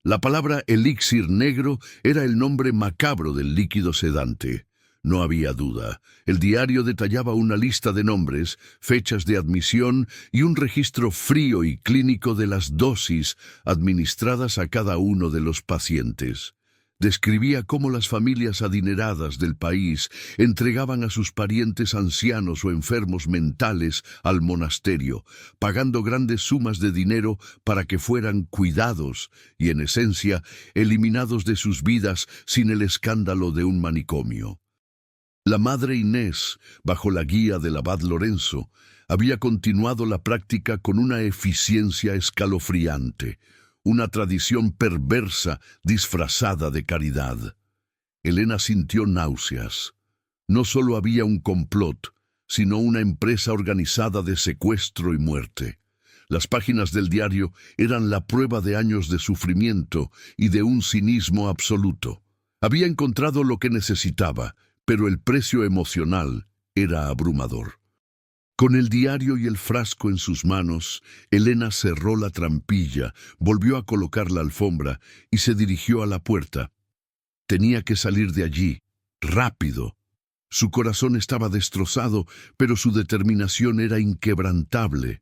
La palabra elixir negro era el nombre macabro del líquido sedante. No había duda. El diario detallaba una lista de nombres, fechas de admisión y un registro frío y clínico de las dosis administradas a cada uno de los pacientes. Describía cómo las familias adineradas del país entregaban a sus parientes ancianos o enfermos mentales al monasterio, pagando grandes sumas de dinero para que fueran cuidados y, en esencia, eliminados de sus vidas sin el escándalo de un manicomio. La madre Inés, bajo la guía del abad Lorenzo, había continuado la práctica con una eficiencia escalofriante, una tradición perversa disfrazada de caridad. Elena sintió náuseas. No solo había un complot, sino una empresa organizada de secuestro y muerte. Las páginas del diario eran la prueba de años de sufrimiento y de un cinismo absoluto. Había encontrado lo que necesitaba, pero el precio emocional era abrumador. Con el diario y el frasco en sus manos, Elena cerró la trampilla, volvió a colocar la alfombra y se dirigió a la puerta. Tenía que salir de allí, rápido. Su corazón estaba destrozado, pero su determinación era inquebrantable.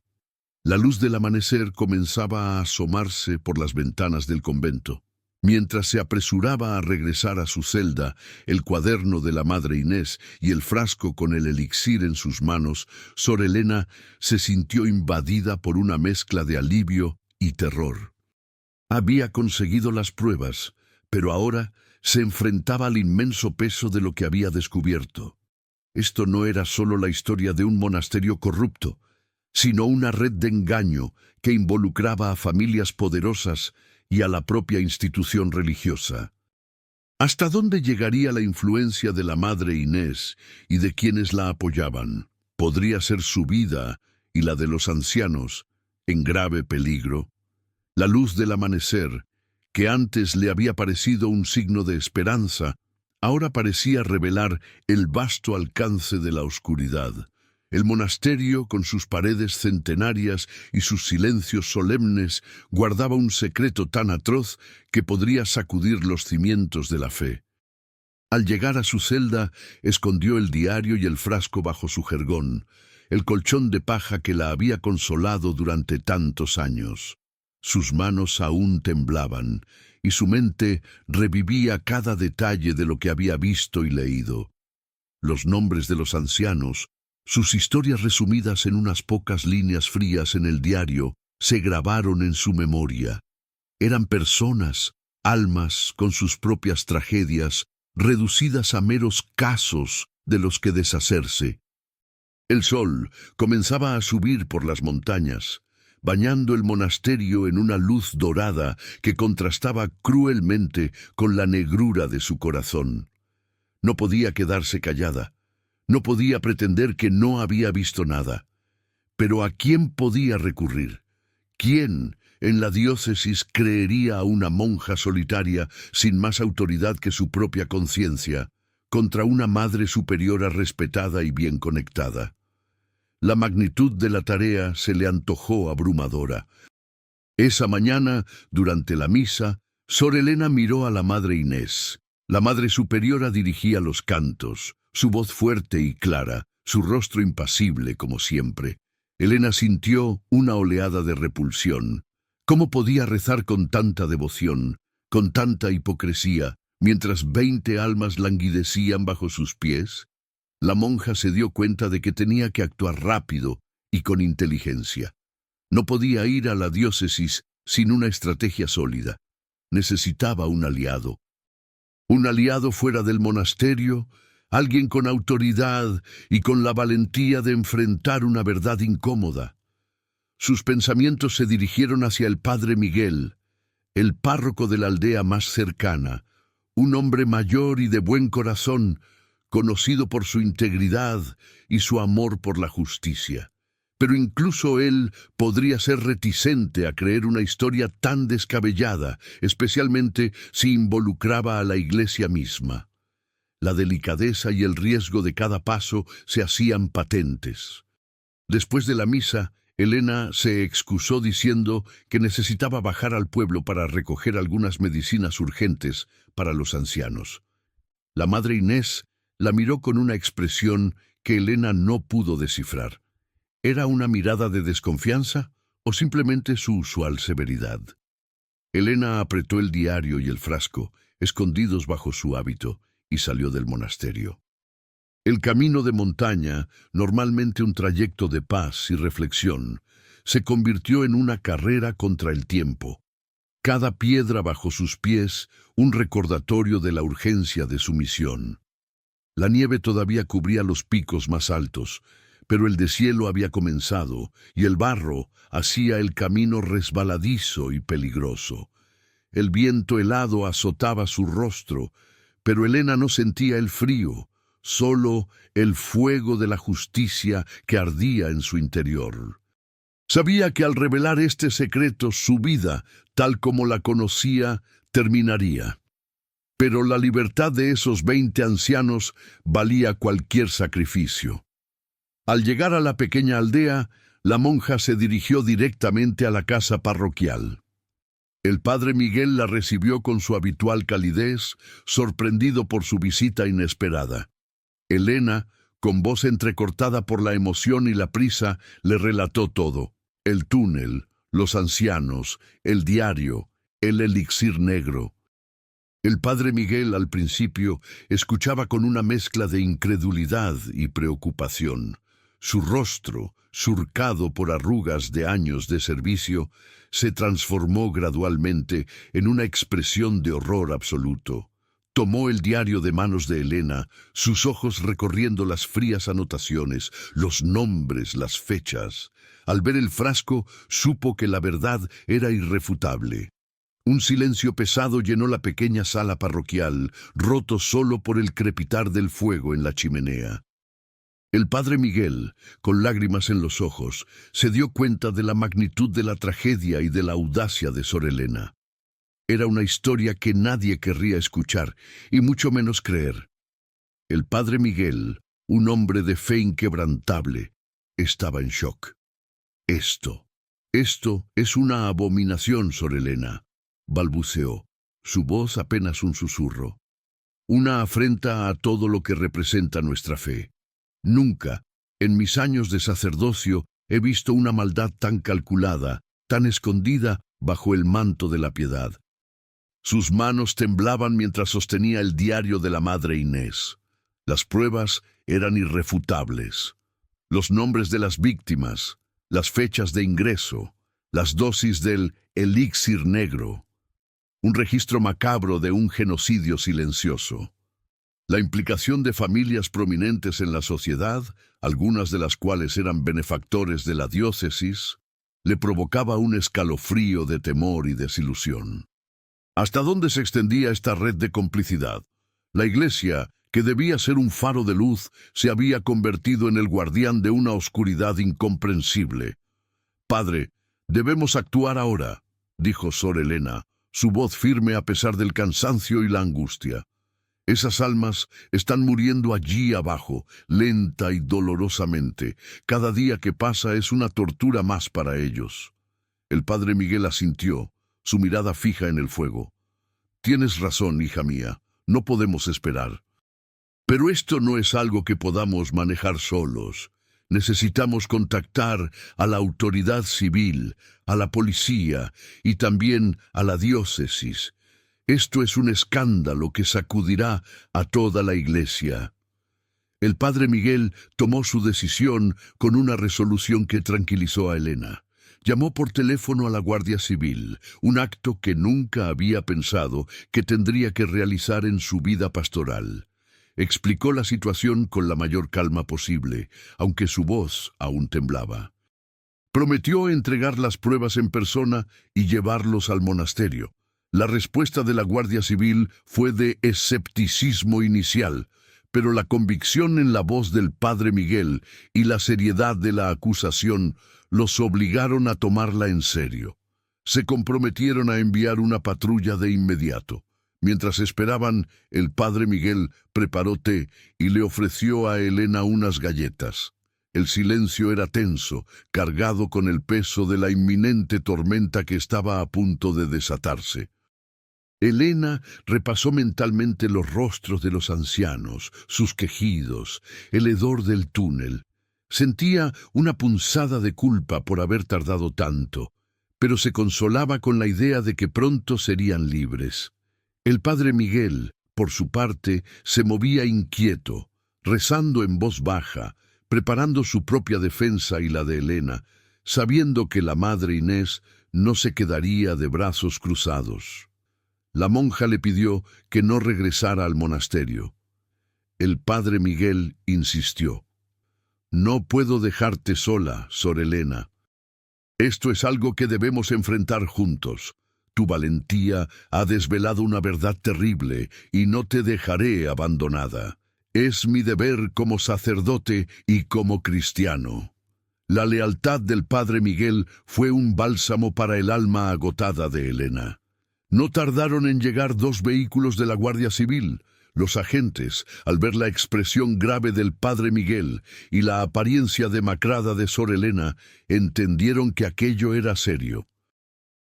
La luz del amanecer comenzaba a asomarse por las ventanas del convento. Mientras se apresuraba a regresar a su celda, el cuaderno de la madre Inés y el frasco con el elixir en sus manos, Sor Elena se sintió invadida por una mezcla de alivio y terror. Había conseguido las pruebas, pero ahora se enfrentaba al inmenso peso de lo que había descubierto. Esto no era solo la historia de un monasterio corrupto, sino una red de engaño que involucraba a familias poderosas y a la propia institución religiosa. ¿Hasta dónde llegaría la influencia de la madre Inés y de quienes la apoyaban? ¿Podría ser su vida y la de los ancianos en grave peligro? La luz del amanecer, que antes le había parecido un signo de esperanza, ahora parecía revelar el vasto alcance de la oscuridad. El monasterio, con sus paredes centenarias y sus silencios solemnes, guardaba un secreto tan atroz que podría sacudir los cimientos de la fe. Al llegar a su celda, escondió el diario y el frasco bajo su jergón, el colchón de paja que la había consolado durante tantos años. Sus manos aún temblaban, y su mente revivía cada detalle de lo que había visto y leído. Los nombres de los ancianos, sus historias resumidas en unas pocas líneas frías en el diario, se grabaron en su memoria. Eran personas, almas con sus propias tragedias, reducidas a meros casos de los que deshacerse. El sol comenzaba a subir por las montañas, bañando el monasterio en una luz dorada que contrastaba cruelmente con la negrura de su corazón. No podía quedarse callada. No podía pretender que no había visto nada. Pero ¿a quién podía recurrir? ¿Quién en la diócesis creería a una monja solitaria sin más autoridad que su propia conciencia, contra una madre superiora respetada y bien conectada? La magnitud de la tarea se le antojó abrumadora. Esa mañana, durante la misa, Sor Elena miró a la madre Inés. La madre superiora dirigía los cantos, su voz fuerte y clara, su rostro impasible como siempre. Elena sintió una oleada de repulsión. ¿Cómo podía rezar con tanta devoción, con tanta hipocresía, mientras 20 almas languidecían bajo sus pies? La monja se dio cuenta de que tenía que actuar rápido y con inteligencia. No podía ir a la diócesis sin una estrategia sólida. Necesitaba un aliado. Un aliado fuera del monasterio, alguien con autoridad y con la valentía de enfrentar una verdad incómoda. Sus pensamientos se dirigieron hacia el padre Miguel, el párroco de la aldea más cercana, un hombre mayor y de buen corazón, conocido por su integridad y su amor por la justicia. Pero incluso él podría ser reticente a creer una historia tan descabellada, especialmente si involucraba a la iglesia misma. La delicadeza y el riesgo de cada paso se hacían patentes. Después de la misa, Elena se excusó diciendo que necesitaba bajar al pueblo para recoger algunas medicinas urgentes para los ancianos. La madre Inés la miró con una expresión que Elena no pudo descifrar. ¿Era una mirada de desconfianza o simplemente su usual severidad? Elena apretó el diario y el frasco, escondidos bajo su hábito, y salió del monasterio. El camino de montaña, normalmente un trayecto de paz y reflexión, se convirtió en una carrera contra el tiempo. Cada piedra bajo sus pies, un recordatorio de la urgencia de su misión. La nieve todavía cubría los picos más altos, pero el deshielo había comenzado y el barro hacía el camino resbaladizo y peligroso. El viento helado azotaba su rostro, pero Elena no sentía el frío, solo el fuego de la justicia que ardía en su interior. Sabía que al revelar este secreto su vida, tal como la conocía, terminaría. Pero la libertad de esos 20 ancianos valía cualquier sacrificio. Al llegar a la pequeña aldea, la monja se dirigió directamente a la casa parroquial. El padre Miguel la recibió con su habitual calidez, sorprendido por su visita inesperada. Elena, con voz entrecortada por la emoción y la prisa, le relató todo: el túnel, los ancianos, el diario, el elixir negro. El padre Miguel, al principio, escuchaba con una mezcla de incredulidad y preocupación. Su rostro, surcado por arrugas de años de servicio, se transformó gradualmente en una expresión de horror absoluto. Tomó el diario de manos de Elena, sus ojos recorriendo las frías anotaciones, los nombres, las fechas. Al ver el frasco, supo que la verdad era irrefutable. Un silencio pesado llenó la pequeña sala parroquial, roto solo por el crepitar del fuego en la chimenea. El padre Miguel, con lágrimas en los ojos, se dio cuenta de la magnitud de la tragedia y de la audacia de Sor Elena. Era una historia que nadie querría escuchar, y mucho menos creer. El padre Miguel, un hombre de fe inquebrantable, estaba en shock. Esto es una abominación, Sor Elena, balbuceó, su voz apenas un susurro. Una afrenta a todo lo que representa nuestra fe. Nunca, en mis años de sacerdocio, he visto una maldad tan calculada, tan escondida bajo el manto de la piedad. Sus manos temblaban mientras sostenía el diario de la madre Inés. Las pruebas eran irrefutables. Los nombres de las víctimas, las fechas de ingreso, las dosis del elixir negro. Un registro macabro de un genocidio silencioso. La implicación de familias prominentes en la sociedad, algunas de las cuales eran benefactores de la diócesis, le provocaba un escalofrío de temor y desilusión. ¿Hasta dónde se extendía esta red de complicidad? La Iglesia, que debía ser un faro de luz, se había convertido en el guardián de una oscuridad incomprensible. «Padre, debemos actuar ahora», dijo Sor Elena, su voz firme a pesar del cansancio y la angustia. Esas almas están muriendo allí abajo, lenta y dolorosamente. Cada día que pasa es una tortura más para ellos. El padre Miguel asintió, su mirada fija en el fuego. Tienes razón, hija mía, no podemos esperar. Pero esto no es algo que podamos manejar solos. Necesitamos contactar a la autoridad civil, a la policía y también a la diócesis. Esto es un escándalo que sacudirá a toda la Iglesia. El padre Miguel tomó su decisión con una resolución que tranquilizó a Elena. Llamó por teléfono a la Guardia Civil, un acto que nunca había pensado que tendría que realizar en su vida pastoral. Explicó la situación con la mayor calma posible, aunque su voz aún temblaba. Prometió entregar las pruebas en persona y llevarlos al monasterio. La respuesta de la Guardia Civil fue de escepticismo inicial, pero la convicción en la voz del padre Miguel y la seriedad de la acusación los obligaron a tomarla en serio. Se comprometieron a enviar una patrulla de inmediato. Mientras esperaban, el padre Miguel preparó té y le ofreció a Elena unas galletas. El silencio era tenso, cargado con el peso de la inminente tormenta que estaba a punto de desatarse. Elena repasó mentalmente los rostros de los ancianos, sus quejidos, el hedor del túnel. Sentía una punzada de culpa por haber tardado tanto, pero se consolaba con la idea de que pronto serían libres. El padre Miguel, por su parte, se movía inquieto, rezando en voz baja, preparando su propia defensa y la de Elena, sabiendo que la madre Inés no se quedaría de brazos cruzados. La monja le pidió que no regresara al monasterio. El padre Miguel insistió. «No puedo dejarte sola, Sor Elena. Esto es algo que debemos enfrentar juntos. Tu valentía ha desvelado una verdad terrible y no te dejaré abandonada. Es mi deber como sacerdote y como cristiano». La lealtad del padre Miguel fue un bálsamo para el alma agotada de Elena. No tardaron en llegar 2 vehículos de la Guardia Civil. Los agentes, al ver la expresión grave del padre Miguel y la apariencia demacrada de Sor Elena, entendieron que aquello era serio.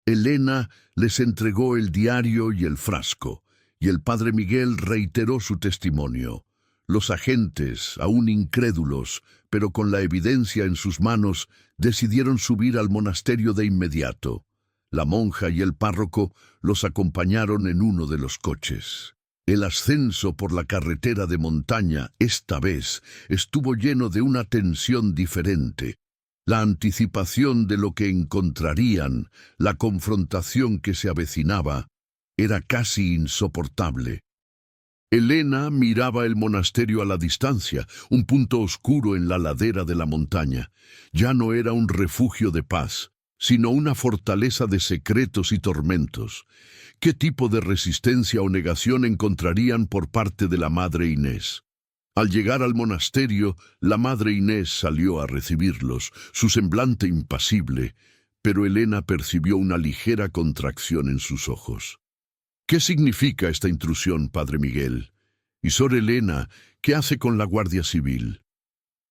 Elena les entregó el diario y el frasco, y el padre Miguel reiteró su testimonio. Los agentes, aún incrédulos, pero con la evidencia en sus manos, decidieron subir al monasterio de inmediato. La monja y el párroco los acompañaron en uno de los coches. El ascenso por la carretera de montaña, esta vez, estuvo lleno de una tensión diferente. La anticipación de lo que encontrarían, la confrontación que se avecinaba, era casi insoportable. Elena miraba el monasterio a la distancia, un punto oscuro en la ladera de la montaña. Ya no era un refugio de paz, sino una fortaleza de secretos y tormentos. ¿Qué tipo de resistencia o negación encontrarían por parte de la madre Inés? Al llegar al monasterio, la madre Inés salió a recibirlos, su semblante impasible, pero Elena percibió una ligera contracción en sus ojos. ¿Qué significa esta intrusión, padre Miguel? Y Sor Elena, ¿qué hace con la Guardia Civil?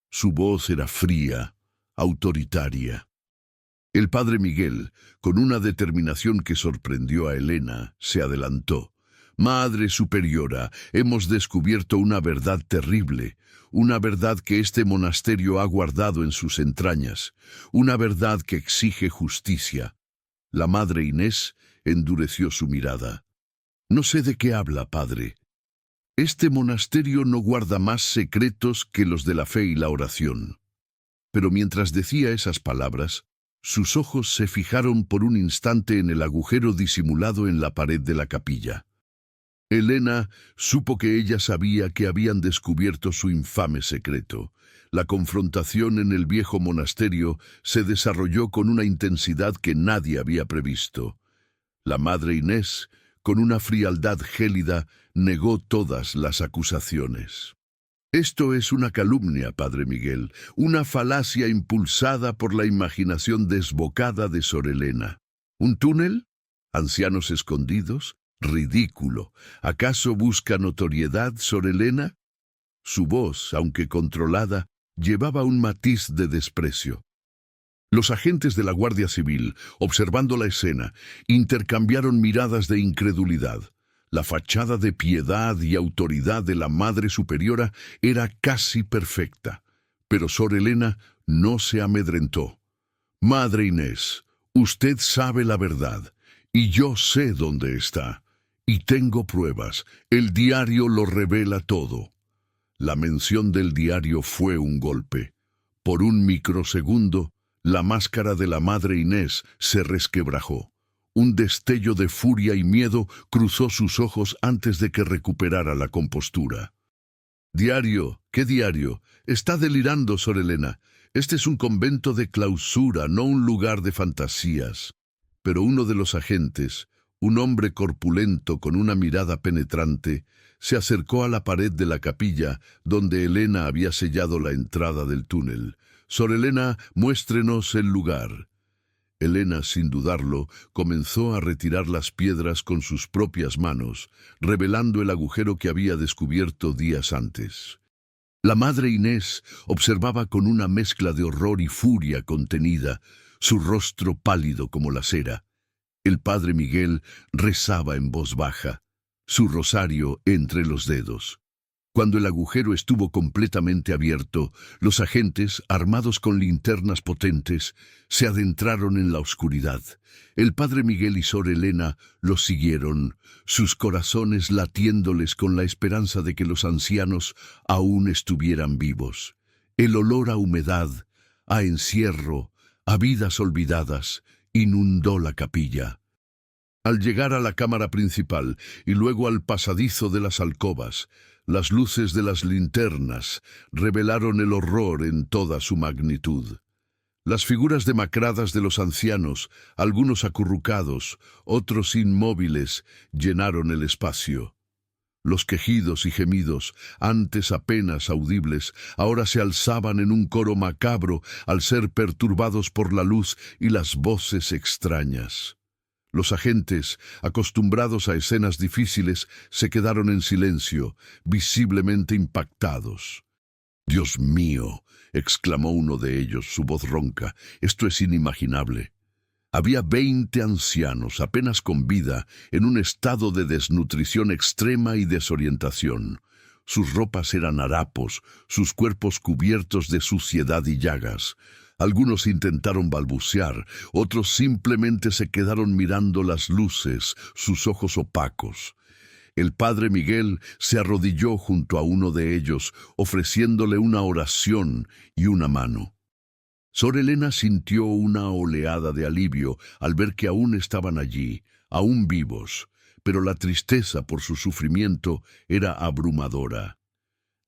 Su voz era fría, autoritaria. El padre Miguel, con una determinación que sorprendió a Elena, se adelantó. «Madre Superiora, hemos descubierto una verdad terrible, una verdad que este monasterio ha guardado en sus entrañas, una verdad que exige justicia». La madre Inés endureció su mirada. «No sé de qué habla, padre. Este monasterio no guarda más secretos que los de la fe y la oración». Pero mientras decía esas palabras, sus ojos se fijaron por un instante en el agujero disimulado en la pared de la capilla. Elena supo que ella sabía que habían descubierto su infame secreto. La confrontación en el viejo monasterio se desarrolló con una intensidad que nadie había previsto. La madre Inés, con una frialdad gélida, negó todas las acusaciones. «Esto es una calumnia, padre Miguel, una falacia impulsada por la imaginación desbocada de Sor Elena. ¿Un túnel? ¿Ancianos escondidos? Ridículo. ¿Acaso busca notoriedad, Sor Elena?» Su voz, aunque controlada, llevaba un matiz de desprecio. Los agentes de la Guardia Civil, observando la escena, intercambiaron miradas de incredulidad. La fachada de piedad y autoridad de la Madre Superiora era casi perfecta, pero Sor Elena no se amedrentó. «Madre Inés, usted sabe la verdad, y yo sé dónde está, y tengo pruebas, el diario lo revela todo». La mención del diario fue un golpe. Por un microsegundo, la máscara de la Madre Inés se resquebrajó. Un destello de furia y miedo cruzó sus ojos antes de que recuperara la compostura. «¿Diario? ¿Qué diario? Está delirando, Sor Elena. Este es un convento de clausura, no un lugar de fantasías». Pero uno de los agentes, un hombre corpulento con una mirada penetrante, se acercó a la pared de la capilla donde Elena había sellado la entrada del túnel. «Sor Elena, muéstrenos el lugar». Elena, sin dudarlo, comenzó a retirar las piedras con sus propias manos, revelando el agujero que había descubierto días antes. La madre Inés observaba con una mezcla de horror y furia contenida, su rostro pálido como la cera. El padre Miguel rezaba en voz baja, su rosario entre los dedos. Cuando el agujero estuvo completamente abierto, los agentes, armados con linternas potentes, se adentraron en la oscuridad. El padre Miguel y sor Elena los siguieron, sus corazones latiéndoles con la esperanza de que los ancianos aún estuvieran vivos. El olor a humedad, a encierro, a vidas olvidadas, inundó la capilla. Al llegar a la cámara principal y luego al pasadizo de las alcobas, las luces de las linternas revelaron el horror en toda su magnitud. Las figuras demacradas de los ancianos, algunos acurrucados, otros inmóviles, llenaron el espacio. Los quejidos y gemidos, antes apenas audibles, ahora se alzaban en un coro macabro al ser perturbados por la luz y las voces extrañas. Los agentes, acostumbrados a escenas difíciles, se quedaron en silencio, visiblemente impactados. «Dios mío», exclamó uno de ellos, su voz ronca, «esto es inimaginable». Había 20 ancianos, apenas con vida, en un estado de desnutrición extrema y desorientación. Sus ropas eran harapos, sus cuerpos cubiertos de suciedad y llagas. Algunos intentaron balbucear, otros simplemente se quedaron mirando las luces, sus ojos opacos. El padre Miguel se arrodilló junto a uno de ellos, ofreciéndole una oración y una mano. Sor Elena sintió una oleada de alivio al ver que aún estaban allí, aún vivos, pero la tristeza por su sufrimiento era abrumadora.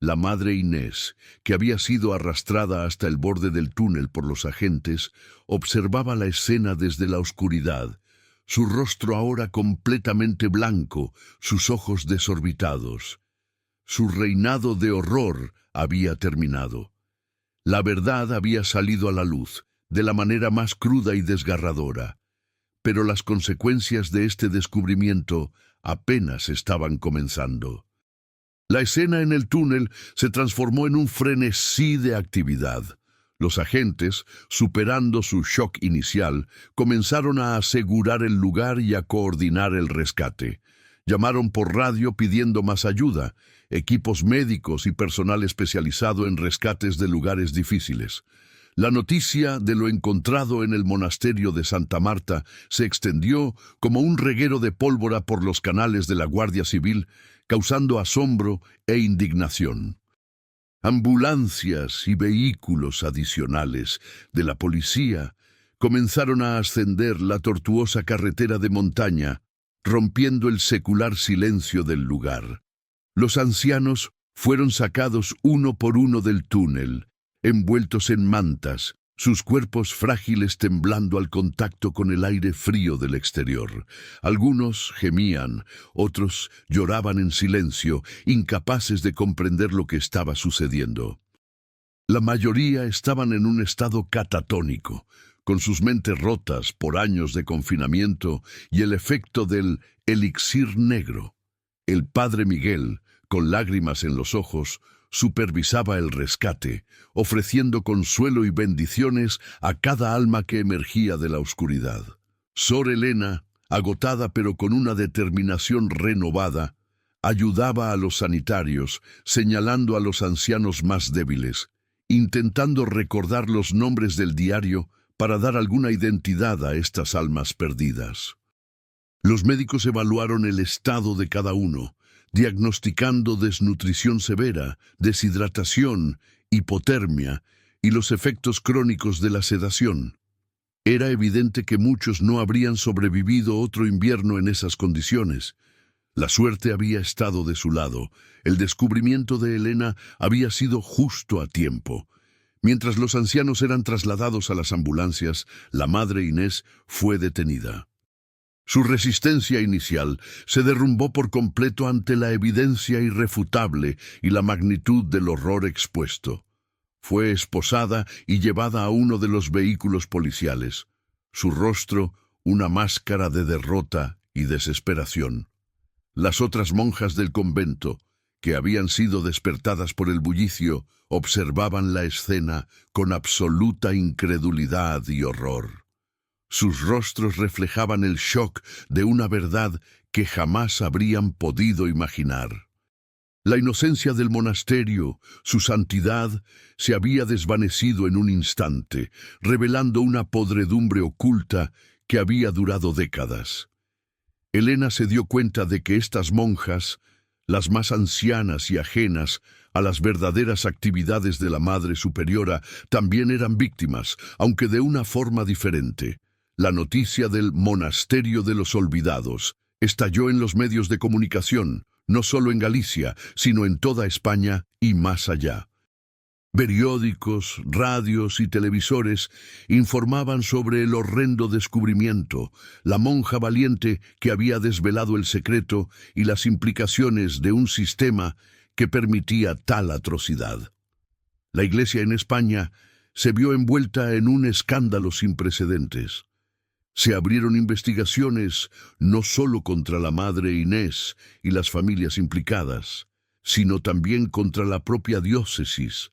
La madre Inés, que había sido arrastrada hasta el borde del túnel por los agentes, observaba la escena desde la oscuridad, su rostro ahora completamente blanco, sus ojos desorbitados. Su reinado de horror había terminado. La verdad había salido a la luz, de la manera más cruda y desgarradora, pero las consecuencias de este descubrimiento apenas estaban comenzando. La escena en el túnel se transformó en un frenesí de actividad. Los agentes, superando su shock inicial, comenzaron a asegurar el lugar y a coordinar el rescate. Llamaron por radio pidiendo más ayuda, equipos médicos y personal especializado en rescates de lugares difíciles. La noticia de lo encontrado en el monasterio de Santa Marta se extendió como un reguero de pólvora por los canales de la Guardia Civil, causando asombro e indignación. Ambulancias y vehículos adicionales de la policía comenzaron a ascender la tortuosa carretera de montaña, rompiendo el secular silencio del lugar. Los ancianos fueron sacados uno por uno del túnel, envueltos en mantas, sus cuerpos frágiles temblando al contacto con el aire frío del exterior. Algunos gemían, otros lloraban en silencio, incapaces de comprender lo que estaba sucediendo. La mayoría estaban en un estado catatónico, con sus mentes rotas por años de confinamiento y el efecto del elixir negro. El padre Miguel, con lágrimas en los ojos, supervisaba el rescate, ofreciendo consuelo y bendiciones a cada alma que emergía de la oscuridad. Sor Elena, agotada pero con una determinación renovada, ayudaba a los sanitarios, señalando a los ancianos más débiles, intentando recordar los nombres del diario para dar alguna identidad a estas almas perdidas. Los médicos evaluaron el estado de cada uno, diagnosticando desnutrición severa, deshidratación, hipotermia y los efectos crónicos de la sedación. Era evidente que muchos no habrían sobrevivido otro invierno en esas condiciones. La suerte había estado de su lado. El descubrimiento de Elena había sido justo a tiempo. Mientras los ancianos eran trasladados a las ambulancias, la madre Inés fue detenida. Su resistencia inicial se derrumbó por completo ante la evidencia irrefutable y la magnitud del horror expuesto. Fue esposada y llevada a uno de los vehículos policiales. su rostro una máscara de derrota y desesperación. Las otras monjas del convento, que habían sido despertadas por el bullicio, observaban la escena con absoluta incredulidad y horror. Sus rostros reflejaban el shock de una verdad que jamás habrían podido imaginar. La inocencia del monasterio, su santidad, se había desvanecido en un instante, revelando una podredumbre oculta que había durado décadas. Elena se dio cuenta de que estas monjas, las más ancianas y ajenas a las verdaderas actividades de la Madre Superiora, también eran víctimas, aunque de una forma diferente. La noticia del Monasterio de los Olvidados estalló en los medios de comunicación, no solo en Galicia, sino en toda España y más allá. Periódicos, radios y televisores informaban sobre el horrendo descubrimiento, la monja valiente que había desvelado el secreto y las implicaciones de un sistema que permitía tal atrocidad. La Iglesia en España se vio envuelta en un escándalo sin precedentes. Se abrieron investigaciones no solo contra la Madre Inés y las familias implicadas, sino también contra la propia diócesis,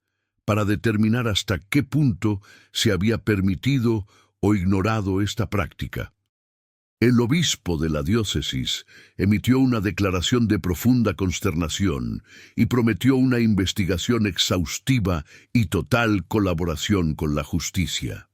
para determinar hasta qué punto se había permitido o ignorado esta práctica. El obispo de la diócesis emitió una declaración de profunda consternación y prometió una investigación exhaustiva y total colaboración con la justicia.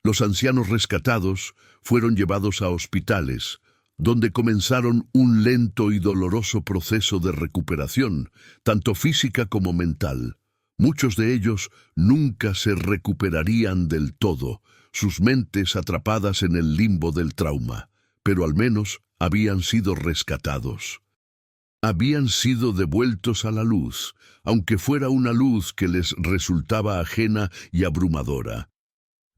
Los ancianos rescatados fueron llevados a hospitales, donde comenzaron un lento y doloroso proceso de recuperación, tanto física como mental. Muchos de ellos nunca se recuperarían del todo, sus mentes atrapadas en el limbo del trauma, pero al menos habían sido rescatados. Habían sido devueltos a la luz, aunque fuera una luz que les resultaba ajena y abrumadora.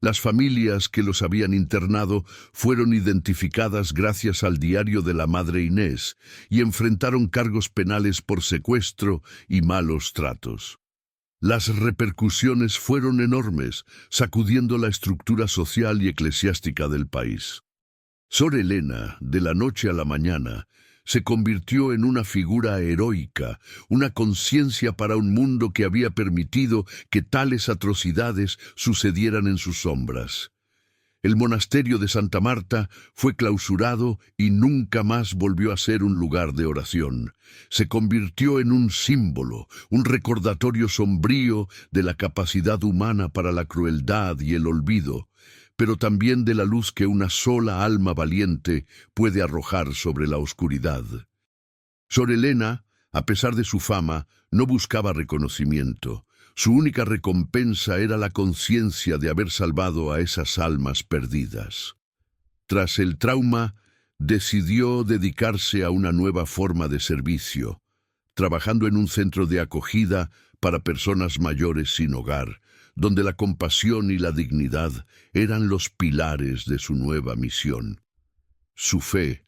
Las familias que los habían internado fueron identificadas gracias al diario de la Madre Inés y enfrentaron cargos penales por secuestro y malos tratos. Las repercusiones fueron enormes, sacudiendo la estructura social y eclesiástica del país. Sor Elena, de la noche a la mañana, se convirtió en una figura heroica, una conciencia para un mundo que había permitido que tales atrocidades sucedieran en sus sombras. El monasterio de Santa Marta fue clausurado y nunca más volvió a ser un lugar de oración. Se convirtió en un símbolo, un recordatorio sombrío de la capacidad humana para la crueldad y el olvido, pero también de la luz que una sola alma valiente puede arrojar sobre la oscuridad. Sor Elena, a pesar de su fama, no buscaba reconocimiento. Su única recompensa era la conciencia de haber salvado a esas almas perdidas. Tras el trauma, decidió dedicarse a una nueva forma de servicio, trabajando en un centro de acogida para personas mayores sin hogar, donde la compasión y la dignidad eran los pilares de su nueva misión. Su fe,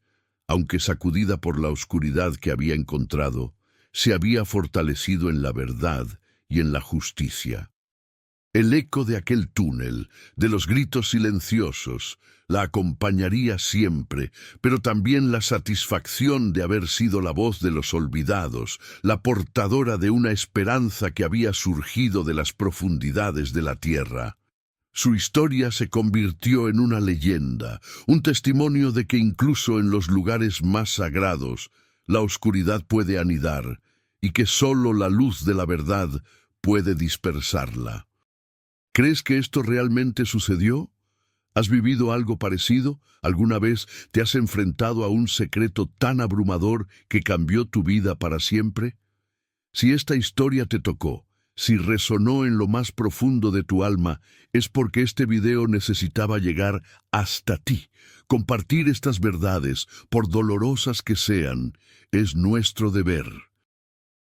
aunque sacudida por la oscuridad que había encontrado, se había fortalecido en la verdad y en la justicia. El eco de aquel túnel, de los gritos silenciosos, la acompañaría siempre, pero también la satisfacción de haber sido la voz de los olvidados, la portadora de una esperanza que había surgido de las profundidades de la tierra. Su historia se convirtió en una leyenda, un testimonio de que incluso en los lugares más sagrados, la oscuridad puede anidar, y que solo la luz de la verdad puede dispersarla. ¿Crees que esto realmente sucedió? ¿Has vivido algo parecido? ¿Alguna vez te has enfrentado a un secreto tan abrumador que cambió tu vida para siempre? Si esta historia te tocó, si resonó en lo más profundo de tu alma, es porque este video necesitaba llegar hasta ti. Compartir estas verdades, por dolorosas que sean, es nuestro deber.